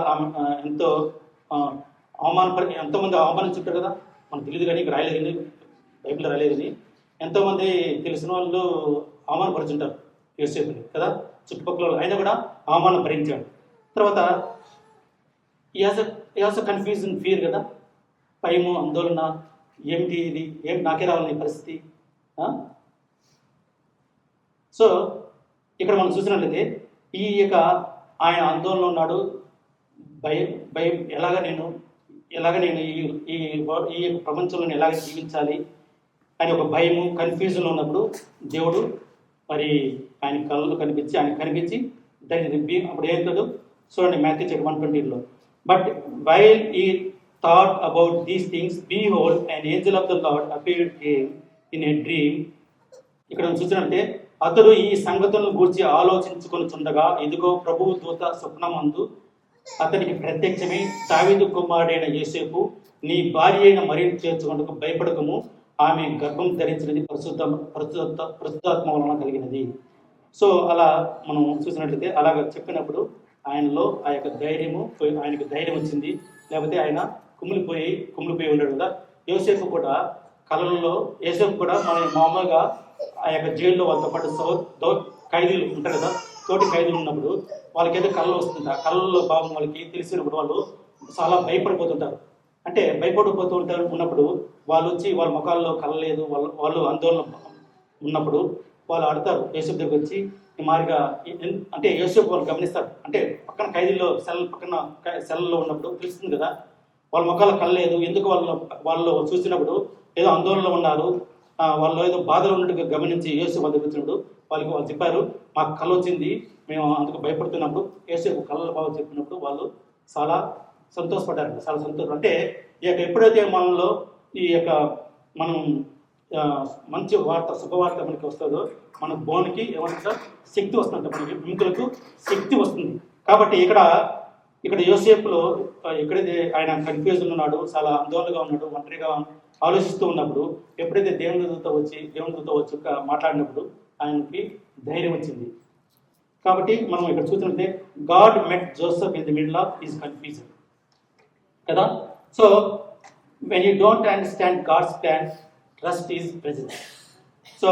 ఎంతో ఎంతోమంది అవమానించుంటారు కదా. మనకు తెలియదు కానీ ఇక్కడ రాయలేదు, బైబిల్లో రాలేదని ఎంతోమంది తెలిసిన వాళ్ళు అవమానపరుచుంటారు యోసేపుని కదా, చుట్టుపక్కల. అయినా కూడా అవమానం భరించాడు. తర్వాత ఈ హాజ్ కన్ఫ్యూజన్ ఫీర్ కదా, భయము, ఆందోళన, ఏమిటి ఇది, ఏం నాకే రావాలని పరిస్థితి. సో ఇక్కడ మనం చూసినట్లయితే ఈ యొక్క ఆయన ఆందోళన ఉన్నాడు, భయం ఎలాగ నేను ఈ ప్రపంచంలో ఎలాగ జీవించాలి అని ఒక భయము, కన్ఫ్యూజన్లో ఉన్నప్పుడు దేవుడు మరి ఆయన కళ్ళు కనిపించి దాన్ని రిబ్బి అప్పుడు ఏంటో చూడండి, Matthew 1:20. బట్ వైల్ ఈ thought about these things, behold, an angel of the Lord appeared to him in a dream. ఇక్కడ చూసినట్టే అతడు ఈ సంగతులను గురించి ఆలోచించుకొనుచుండగా ఇదిగో ప్రభువు దూత స్వప్నమందు అతనికి ప్రత్యక్షమై, దావీదు కుమారుడైన యోసేపు, నీ భార్య అయిన మరియను చేర్చుకొనుటకు భయపడకము, ఆమె గర్భం ధరించినది పరిశుద్ధాత్మ వలన కలిగినది. సో అలా మనం చూసినట్లయితే అలాగ చెప్పినప్పుడు ఆయనలో ఆ యొక్క ఆయనకు ధైర్యం వచ్చింది. లేకపోతే ఆయన కుమిలిపోయి ఉన్నాడు కదా. యోసేపు కూడా మన మామూలుగా ఆ యొక్క జైల్లో వాళ్ళతో పాటు ఖైదీలు ఉంటారు కదా, తోటి ఖైదీలు ఉన్నప్పుడు వాళ్ళకైతే కళలు వస్తుంది. ఆ కళల్లో భావం వాళ్ళకి తెలిసినప్పుడు వాళ్ళు చాలా భయపడిపోతుంటారు. అంటే ఉన్నప్పుడు వాళ్ళు వచ్చి వాళ్ళ ముఖాల్లో కలలేదు, వాళ్ళు ఆందోళన ఉన్నప్పుడు వాళ్ళు ఆడతారు యోసేపు దగ్గర వచ్చి ఈ మారిగా. అంటే యోసేపు వాళ్ళు గమనిస్తారు, అంటే పక్కన ఖైదీల్లో సెల్లో ఉన్నప్పుడు తెలుస్తుంది కదా, వాళ్ళ ముఖాల్లో కలలేదు. ఎందుకు వాళ్ళు చూసినప్పుడు ఏదో ఆందోళనలో ఉన్నారు, వాళ్ళు ఏదో బాధలో ఉన్నట్టుగా గమనించి యేసు వాళ్ళ దగ్గర వచ్చినప్పుడు వాళ్ళు చెప్పారు, మాకు కళ వచ్చింది, మేము అందుకు భయపడుతున్నప్పుడు యేసు కళ్ళ బాగా చెప్పినప్పుడు వాళ్ళు చాలా సంతోషపడ్డారు. చాలా సంతోషం. అంటే ఈ యొక్క ఎప్పుడైతే మనలో ఈ యొక్క మనం మంచి వార్త, శుభవార్త మనకి వస్తుందో మన బోన్కి ఏమంటే శక్తి వస్తుందంట, మనకి ఎముకలకు శక్తి వస్తుంది. కాబట్టి ఇక్కడ యోసేపులో ఎక్కడైతే ఆయన కన్ఫ్యూజన్ ఉన్నాడు, చాలా ఆందోళనగా ఉన్నాడు, ఒంటరిగా ఆలోచిస్తూ ఉన్నప్పుడు ఎప్పుడైతే దేవుని దూత వచ్చి మాట్లాడినప్పుడు ఆయనకి ధైర్యం వచ్చింది. కాబట్టి మనం ఇక్కడ చూసినట్లయితే God met Joseph in the middle of his confusion కదా. So when you don't understand God's plan, trust is presence. So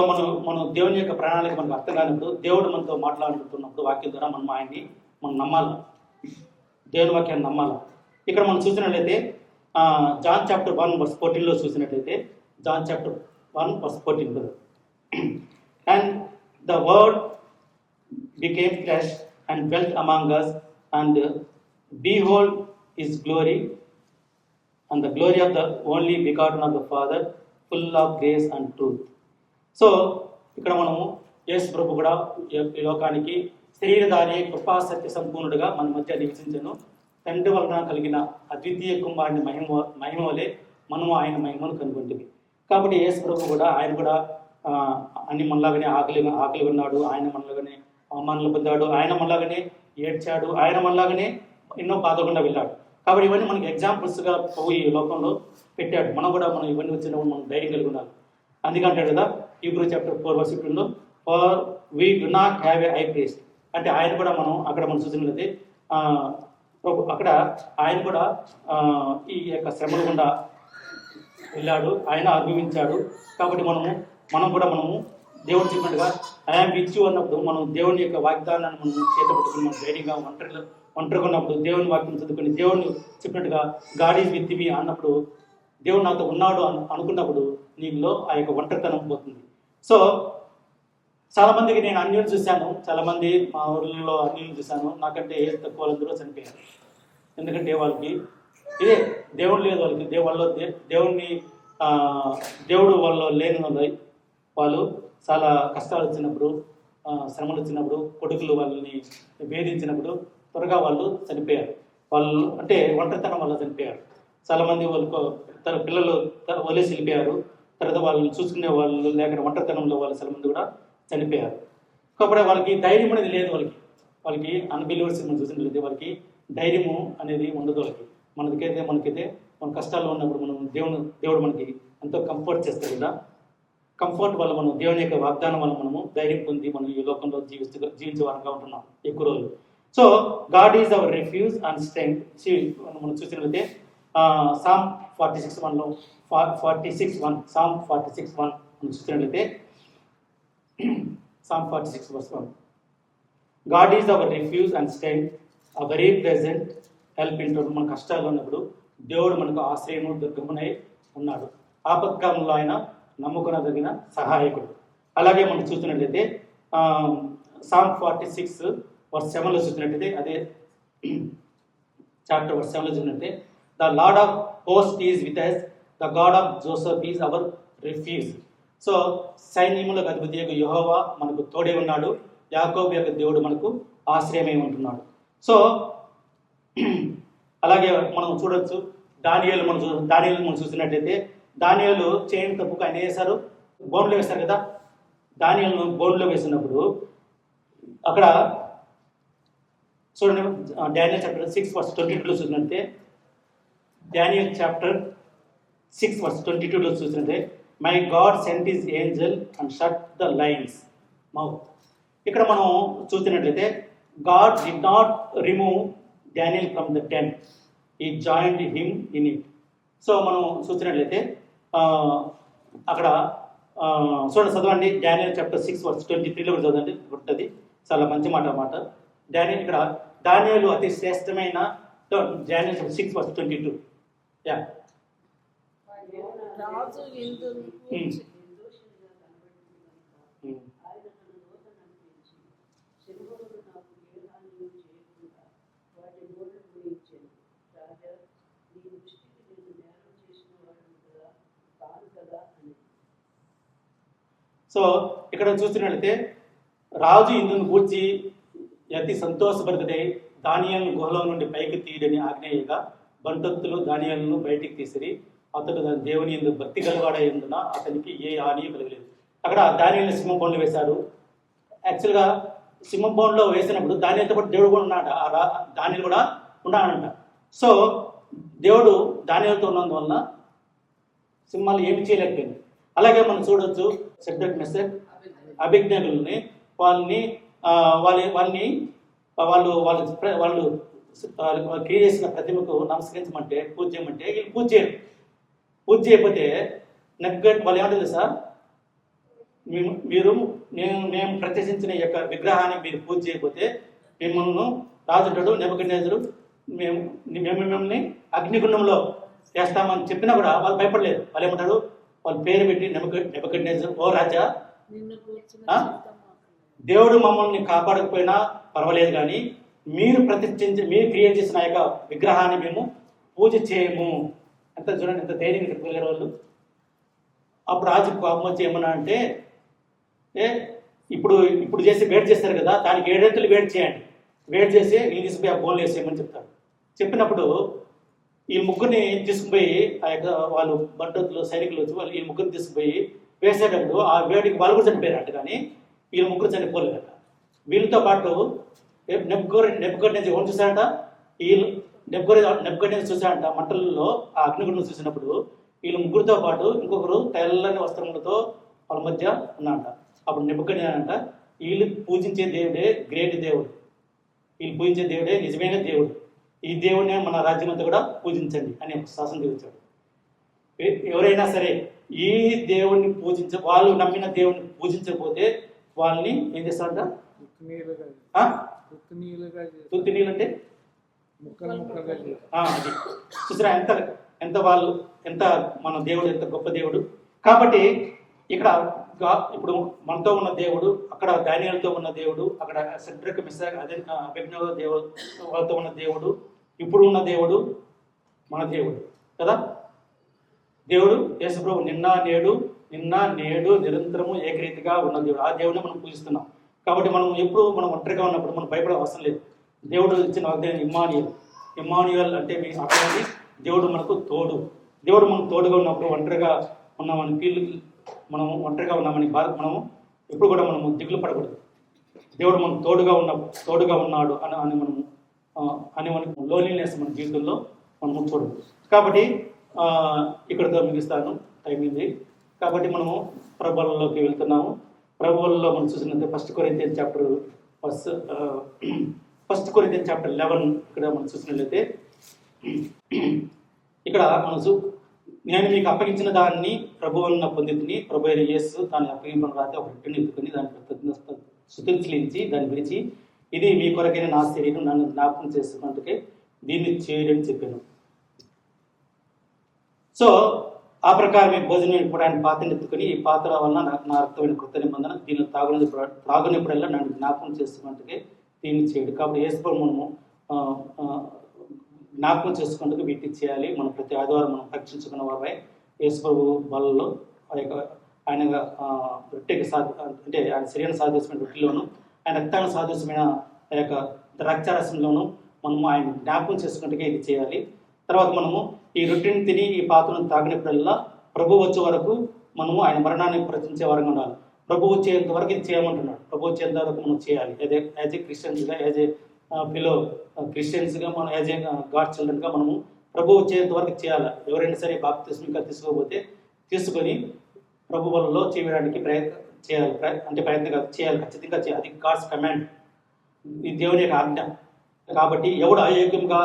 మనం దేవుని యొక్క ప్రణాళిక మనకు అర్థం కానప్పుడు, దేవుడు మనతో మాట్లాడుతున్నప్పుడు వాక్యం ద్వారా మనం నమ్మాలి, దేవుని వాక్యాన్ని నమ్మాలి. ఇక్కడ మనం చూసినట్లయితే జాన్ చాప్టర్ 1:14 చూసినట్లయితే John chapter 1:14 and the word became flesh and dwelt among us, and behold his glory, and the glory of the only begotten of the Father, full of grace and truth. So ఇక్కడ మనము యేసు ప్రభు కూడా ఈ లోకానికి శరీరధారి, కృపా సత్య సంపూర్ణుడుగా మన మధ్య నివసించను. తండ్రి వలన కలిగిన అద్వితీయ కుమారుని మహిమ వలె మనము ఆయన మహిమను కనుగొంటుంది. కాబట్టి యేసు ప్రభు కూడా ఆయన కూడా అన్ని మనలాగానే ఆకలి ఉన్నాడు, ఆయన మనలాగానే అవమానాలు పొందాడు, ఆయన మనలాగానే ఏడ్చాడు, ఆయన మనలాగానే ఎన్నో బాధ గుండా వెళ్ళాడు. కాబట్టి ఇవన్నీ మనకి ఎగ్జాంపుల్స్గా ప్రభు ఈ లోకంలో పెట్టాడు. మనం కూడా మనం ఇవన్నీ వచ్చినప్పుడు మనం ధైర్యం కలిగి ఉండాలి. అందుకే అంటాడు కదా Hebrews chapter 4:15 for we do not have a high priest, అంటే ఆయన కూడా మనం అక్కడ మనం చూసినట్లయితే అక్కడ ఆయన కూడా ఈ యొక్క శ్రమల గుండా వెళ్ళాడు, ఆయన అనుభవించాడు. కాబట్టి మనం కూడా దేవుడు చెప్పినట్టుగా ఐఎమ్ విత్ యు అన్నప్పుడు మనం దేవుని యొక్క వాగ్దానాన్ని మనం చేతపట్టుకుని మనం ధైర్యంగా ఒంటరిగా ఉన్నప్పుడు దేవుని వాక్యం చదువుకుని దేవుని చెప్పినట్టుగా గాడ్ ఈజ్ విత్ మీ అన్నప్పుడు దేవుడు నాతో ఉన్నాడు అనుకున్నప్పుడు నీలో ఆ యొక్క ఒంటరితనం పోతుంది. సో చాలామందికి నేను అన్యులు చూశాను, చాలామంది మా ఊళ్ళో అన్యులు చూశాను, నాకంటే ఏజ్ తక్కువ వాళ్ళందరూ చనిపోయారు. ఎందుకంటే వాళ్ళకి ఇదే దేవుడు లేదు, వాళ్ళకి దేవుడు వాళ్ళు లేని వాళ్ళు చాలా కష్టాలు వచ్చినప్పుడు, శ్రమలు వచ్చినప్పుడు, కొడుకులు వాళ్ళని వేధించినప్పుడు త్వరగా వాళ్ళు చనిపోయారు. వాళ్ళు అంటే ఒంటరితనం వల్ల చనిపోయారు. చాలామంది వాళ్ళకు తన పిల్లలు వదిలేసి వెళ్ళిపోయారు. తర్వాత వాళ్ళని చూసుకునే వాళ్ళు లేక ఒంటరితనంలో వాళ్ళు చాలామంది కూడా చనిపోయారు. కాబట్టి వాళ్ళకి ధైర్యం అనేది లేదు. వాళ్ళకి అన్బిలీవర్స్ మనం చూసినట్లయితే వాళ్ళకి ధైర్యము అనేది ఉండదు. మనకైతే మన కష్టాల్లో ఉన్నప్పుడు దేవుడు మనకి ఎంతో కంఫర్ట్ చేస్తారు కదా. కంఫర్ట్ వల్ల మనం దేవుని యొక్క వాగ్దానం వల్ల మనము ధైర్యం పొంది మనం ఈ లోకంలో జీవించే వారంగా ఉంటున్నాం ఎక్కువ రోజులు. So God is our refuge and strength మనం చూసినట్లయితే సామ్ 46:1 సామ్ 46:1 మనం చూసినట్లయితే Psalm 46:1 God is our refuge and strength a very present help in trouble. మన కష్టాలు ఉన్నప్పుడు దేవుడు మనకు ఆశ్రయము దుర్గమునై ఉన్నాడు. ఆపత్కాలంలో ఆయన నమ్ముకొనదగిన సహాయకుడు. అలాగే మనం చూసినట్లయితే సామ్ 46:7 చూసినట్లయితే అదే చాప్టర్ 7 చూసినట్లయితే the lord of host is with us, the God of Joseph is our refuse. So సైన్యములకు అధిపతి యొక్క యెహోవా మనకు తోడే ఉన్నాడు, యాకోబు యొక్క దేవుడు మనకు ఆశ్రయమై ఉంటున్నాడు. సో అలాగే మనం చూడొచ్చు దానియేలు మనం చూసినట్లయితే దానియేలు చేయని తప్పుకు ఆయన వేశారు, బోన్లో వేశారు కదా. దానియేలును బోన్లో వేసినప్పుడు అక్కడ చూడండి డానియల్ చాప్టర్ 6:22 చూసినట్టే డానియల్ చాప్టర్ 6:22 చూసినట్టే my God sent his Angel and shut the lines mouth. ఇక్కడ మనం చూసినట్లయితే God did not remove Daniel from the tent, he joined him in it. So మనం చూసినట్లయితే అక్కడ చదవండి డానియల్ చాప్టర్ 6:23 కూడా చదవండి, ఉంటుంది. చాలా మంచి మాట. ఇక్కడ దానియేలు అతి శ్రేష్టమైన డానియల్ 6:22. యా సో ఇక్కడ చూసినట్లయితే రాజు ఇందును గూర్చి అతి సంతోషభరితుడై దానియేలును గుహలో నుండి పైకి తీయడని ఆజ్ఞేయగా బంటొత్తులు దానియేలును బయటికి తీసిరి. అతడు దేవుని యందు భక్తి గలవాడైనందున అతనికి ఏ హాని కలగలేదు. అక్కడ దానియేలును సింహం బోన్లో వేశారు. యాక్చువల్గా సింహం బోన్లో వేసినప్పుడు దానియేలుతో పాటు దేవుడు కూడా ఉన్నాడు, దానియేలు కూడా ఉన్నాడంట. సో దేవుడు దానియేలుతో ఉన్నందువలన సింహాలు ఏమి చేయలేకపోయింది. అలాగే మనం చూడొచ్చు షడ్రక్ మెషక్ అబేద్నెగోని వాళ్ళు క్రియేట్ చేసిన ప్రతిమకు నమస్కరించమంటే పూజ చేయమంటే వీళ్ళు పూజ చేయరు. పూజ చేయకపోతే వాళ్ళు ఏమంటుంది సార్, మేము ప్రత్యక్షించిన యొక్క విగ్రహాన్ని మీరు పూజ చేయకపోతే మిమ్మల్ని రాజు అంటాడు నెబుకద్నెజరు మిమ్మల్ని అగ్నిగుండంలో వేస్తామని చెప్పినా కూడా వాళ్ళు భయపడలేదు. వాళ్ళు ఏమంటాడు, వాళ్ళ పేరు పెట్టి నెబుకద్నెజరు ఓ రాజా, దేవుడు మమ్మల్ని కాపాడకపోయినా పర్వాలేదు, కానీ మీరు క్రియేట్ చేసిన యొక్క విగ్రహాన్ని మేము పూజ చేయము. ఎంత చూడండి, ఎంత ధైర్యం కట్టుకోగలిగారు వాళ్ళు. అప్పుడు రాజు కోపం వచ్చి ఏమన్నా అంటే, ఇప్పుడు చేసి వేడి చేస్తారు కదా, దానికి 7 రెట్లు వేడి చేయండి, వేడి చేసి ఈ తీసుకుపోయి ఆ బోన్లు వేసేయమని చెప్తారు. చెప్పినప్పుడు ఈ ముగ్గురిని తీసుకుపోయి ఆ యొక్క వాళ్ళు బంటొత్తులు సైనికులు వచ్చి వాళ్ళు ఈ ముగ్గురిని తీసుకుపోయి వేసేటప్పుడు ఆ వేడికి వాళ్ళు కూడా చనిపోయారంట, కానీ వీళ్ళు ముగ్గురు చనిపోలేదట. వీళ్ళతో పాటు నెబుకద్నెజరు ఏం చూశారట, వీళ్ళు నెప్పుకొని చూసాడంట మంటల్లో ఆ అగ్నిగుండం చూసినప్పుడు వీళ్ళు ముగ్గురితో పాటు ఇంకొకరు తెల్లని వస్త్రములతో వాళ్ళ మధ్య ఉన్నాడంట. అప్పుడు నెప్పుకొని అంట వీళ్ళు పూజించే దేవుడే గ్రేట్ దేవుడు, వీళ్ళు పూజించే దేవుడే నిజమైన దేవుడు, ఈ దేవుడినే మన రాజ్యం అంతా కూడా పూజించండి అని ఒక శాసనం తీర్చాడు. ఎవరైనా సరే ఈ దేవుడిని వాళ్ళు నమ్మిన దేవుడిని పూజించకపోతే వాళ్ళని ఏం చేస్తారంట? తుత్తి నీళ్ళు అంటే అది చూసారా ఎంత వాళ్ళు ఎంత మన దేవుడు ఎంత గొప్ప దేవుడు. కాబట్టి ఇక్కడ ఇప్పుడు మనతో ఉన్న దేవుడు, అక్కడ దానియేలుతో ఉన్న దేవుడు, అక్కడ షడ్రక్ మెషక్ అబేద్నెగో వాళ్ళతో ఉన్న దేవుడు, ఇప్పుడు ఉన్న దేవుడు మన దేవుడు కదా. దేవుడు యేసుప్రభు నిన్న నేడు నిరంతరము ఏకరీతిగా ఉన్న దేవుడు. ఆ దేవుడిని మనం పూజిస్తున్నాం. కాబట్టి మనం ఎప్పుడు మనం ఒంటరిగా ఉన్నప్పుడు మనం భయపడే అవసరం లేదు. దేవుడు ఇచ్చిన వాగ్దానం ఇమ్మాన్యుయల్ అంటే మీ అర్థం దేవుడు మనకు తోడు. దేవుడు మనకు తోడుగా ఉన్నప్పుడు ఒంటరిగా ఉన్నామని మనం ఒంటరిగా ఉన్నామని మనము ఎప్పుడు కూడా మనము దిగులు పడకూడదు. దేవుడు మనకు తోడుగా ఉన్నాడు అని మనము లోన్లీనెస్ మన జీవితంలో మనము చూడదు. కాబట్టి ఇక్కడితో ముగిస్తాను, టైం ఉంది. కాబట్టి మనము ప్రభువులలోకి వెళ్తున్నాము. ప్రభువులలో మనం చూసినట్లయితే ఫస్ట్ కొరింథియన్స్ చాప్టర్ 11 ఇక్కడ మనం చూసినట్లయితే ఇక్కడ నేను మీకు అప్పగించిన దాన్ని ప్రభువులను పొందితిని, ప్రభు అయిన యేసు దాన్ని అప్పగింపని రాతే ఒక రొట్టెని ఎత్తుకుని దాన్ని శుతించి దాన్ని విరిచి ఇది మీ కొరకైన నా శరీరం, నన్ను జ్ఞాపకం చేసుకున్నట్టుకే దీన్ని చేయడని చెప్పాను. సో ఆ ప్రకారం భోజనం ఇప్పుడు ఆయన పాత్రను ఎత్తుకుని ఈ పాత్ర వలన నా రక్తమైన కృత నిబంధన దీన్ని తాగునప్పుడల్లా నన్ను జ్ఞాపకం చేసుకున్నట్టుకే దీన్ని చేయడు. కాబట్టి యేసుప్రభు మనము జ్ఞాపకం చేసుకున్నట్టుగా వీటిని చేయాలి. మనం ప్రతి ఆదివారం మనం పరీక్షించుకున్న వారై యేసుప్రభు బలలో ఆయన రొట్టెకి అంటే ఆయన శరీరం సాదృశ్యమైన రొట్టెలోను, ఆయన రక్తాన్ని సాదృశ్యమైన ఆ యొక్క ద్రాక్షారసంలోను మనము ఆయన జ్ఞాపకం చేసుకున్నట్టుగా ఇది చేయాలి. తర్వాత మనము ఈ రొట్టెని తిని ఈ పాత్రను తాగినప్పుడల్లా ప్రభు వచ్చే వరకు మనము ఆయన మరణాన్ని ప్రచురించే వరంగా ఉండాలి. ప్రభు వచ్చేంత వరకు ఇది చేయమంటున్నాడు. ప్రభు వచ్చేంత వరకు మనం చేయాలి. యాజ్ ఏ క్రిస్టియన్స్గా, యాజ్ ఏ ఫిలో క్రిస్టియన్స్గా, మనం యాజ్ ఏ గాడ్ చిల్డ్రన్గా మనము ప్రభు వచ్చేంత వరకు చేయాలి. ఎవరైనా సరే బాప్తిస్మం ఇంకా తీసుకోకపోతే తీసుకొని ప్రభు వలలో చేయడానికి ప్రయత్నం కాదు, చేయాలి, ఖచ్చితంగా చేయాలి. అది గాడ్స్ కమాండ్, ఈ దేవుని యొక్క ఆజ్ఞ. కాబట్టి ఎవడు అయోగ్యంగా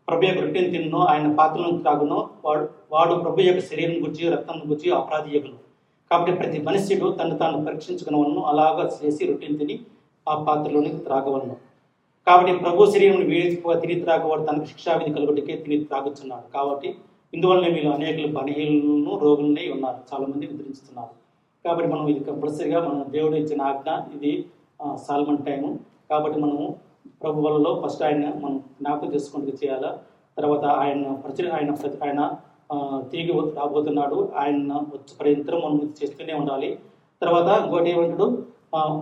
ప్రభు యొక్క రొట్టెని తిన్నో, ఆయన పాత్రలను త్రాగునో వాడు ప్రభు యొక్క శరీరం గురించి రక్తం గురించి అపరాధి యగును. కాబట్టి ప్రతి మనుష్యుడు తను తాను పరీక్షించుకునవలను, అలాగా చేసి రొట్టెని తిని ఆ పాత్రలోనికి త్రాగవలను. కాబట్టి ప్రభు శరీరం తిని త్రాగవాడు తనకు శిక్షావిధి కలుగుటకే తిని త్రాగుచున్నాడు. కాబట్టి ఇందువల్ల మీరు అనేకులు బలహీనులను రోగులని ఉన్నారు, చాలామంది నిద్రించుతున్నారు. కాబట్టి మనం ఇది కంపల్సరీగా మన దేవుడు ఇచ్చిన ఆజ్ఞ. ఇది సాల్మన్ టైము. కాబట్టి మనము ప్రభు వలలో ఫస్ట్ ఆయన మనం జ్ఞాపకం చేసుకుంటూ చేయాలా. తర్వాత ఆయన తిరిగి రాబోతున్నాడు, ఆయన వచ్చే పర్యంతరం మనం చేస్తూనే ఉండాలి. తర్వాత ఇంకోటి ఏమంటాడు,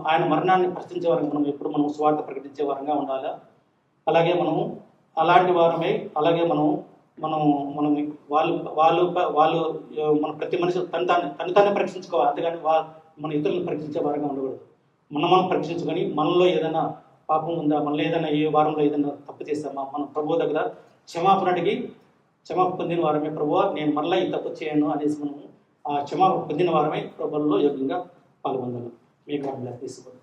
ఆయన మరణాన్ని ప్రశ్నించే వారంగా మనం ఎప్పుడు మనం స్వార్థ ప్రకటించే వారంగా ఉండాలి. అలాగే మనము అలాంటి వారమే, అలాగే మనం వాళ్ళు మన ప్రతి మనిషి తను తానే పరీక్షించుకోవాలి. అంతేగాని మన ఇతరులను పరీక్షించే వారంగా ఉండకూడదు. మనం పరీక్షించుకొని మనలో ఏదైనా పాపం ఉందా, మనలో ఏదైనా ఏ వారంలో ఏదైనా తప్పు చేస్తామా, మనం ప్రభు దగ్గర క్షమాపణ పొందిన వారమే, ప్రభువా నేను మళ్ళీ ఈ తప్పు చేయను అనేసి మనము ఆ క్షమాపణ పొందిన వారమే ప్రభువులో యోగ్యంగా పాల్గొందాము. మీకు తీసుకోండి.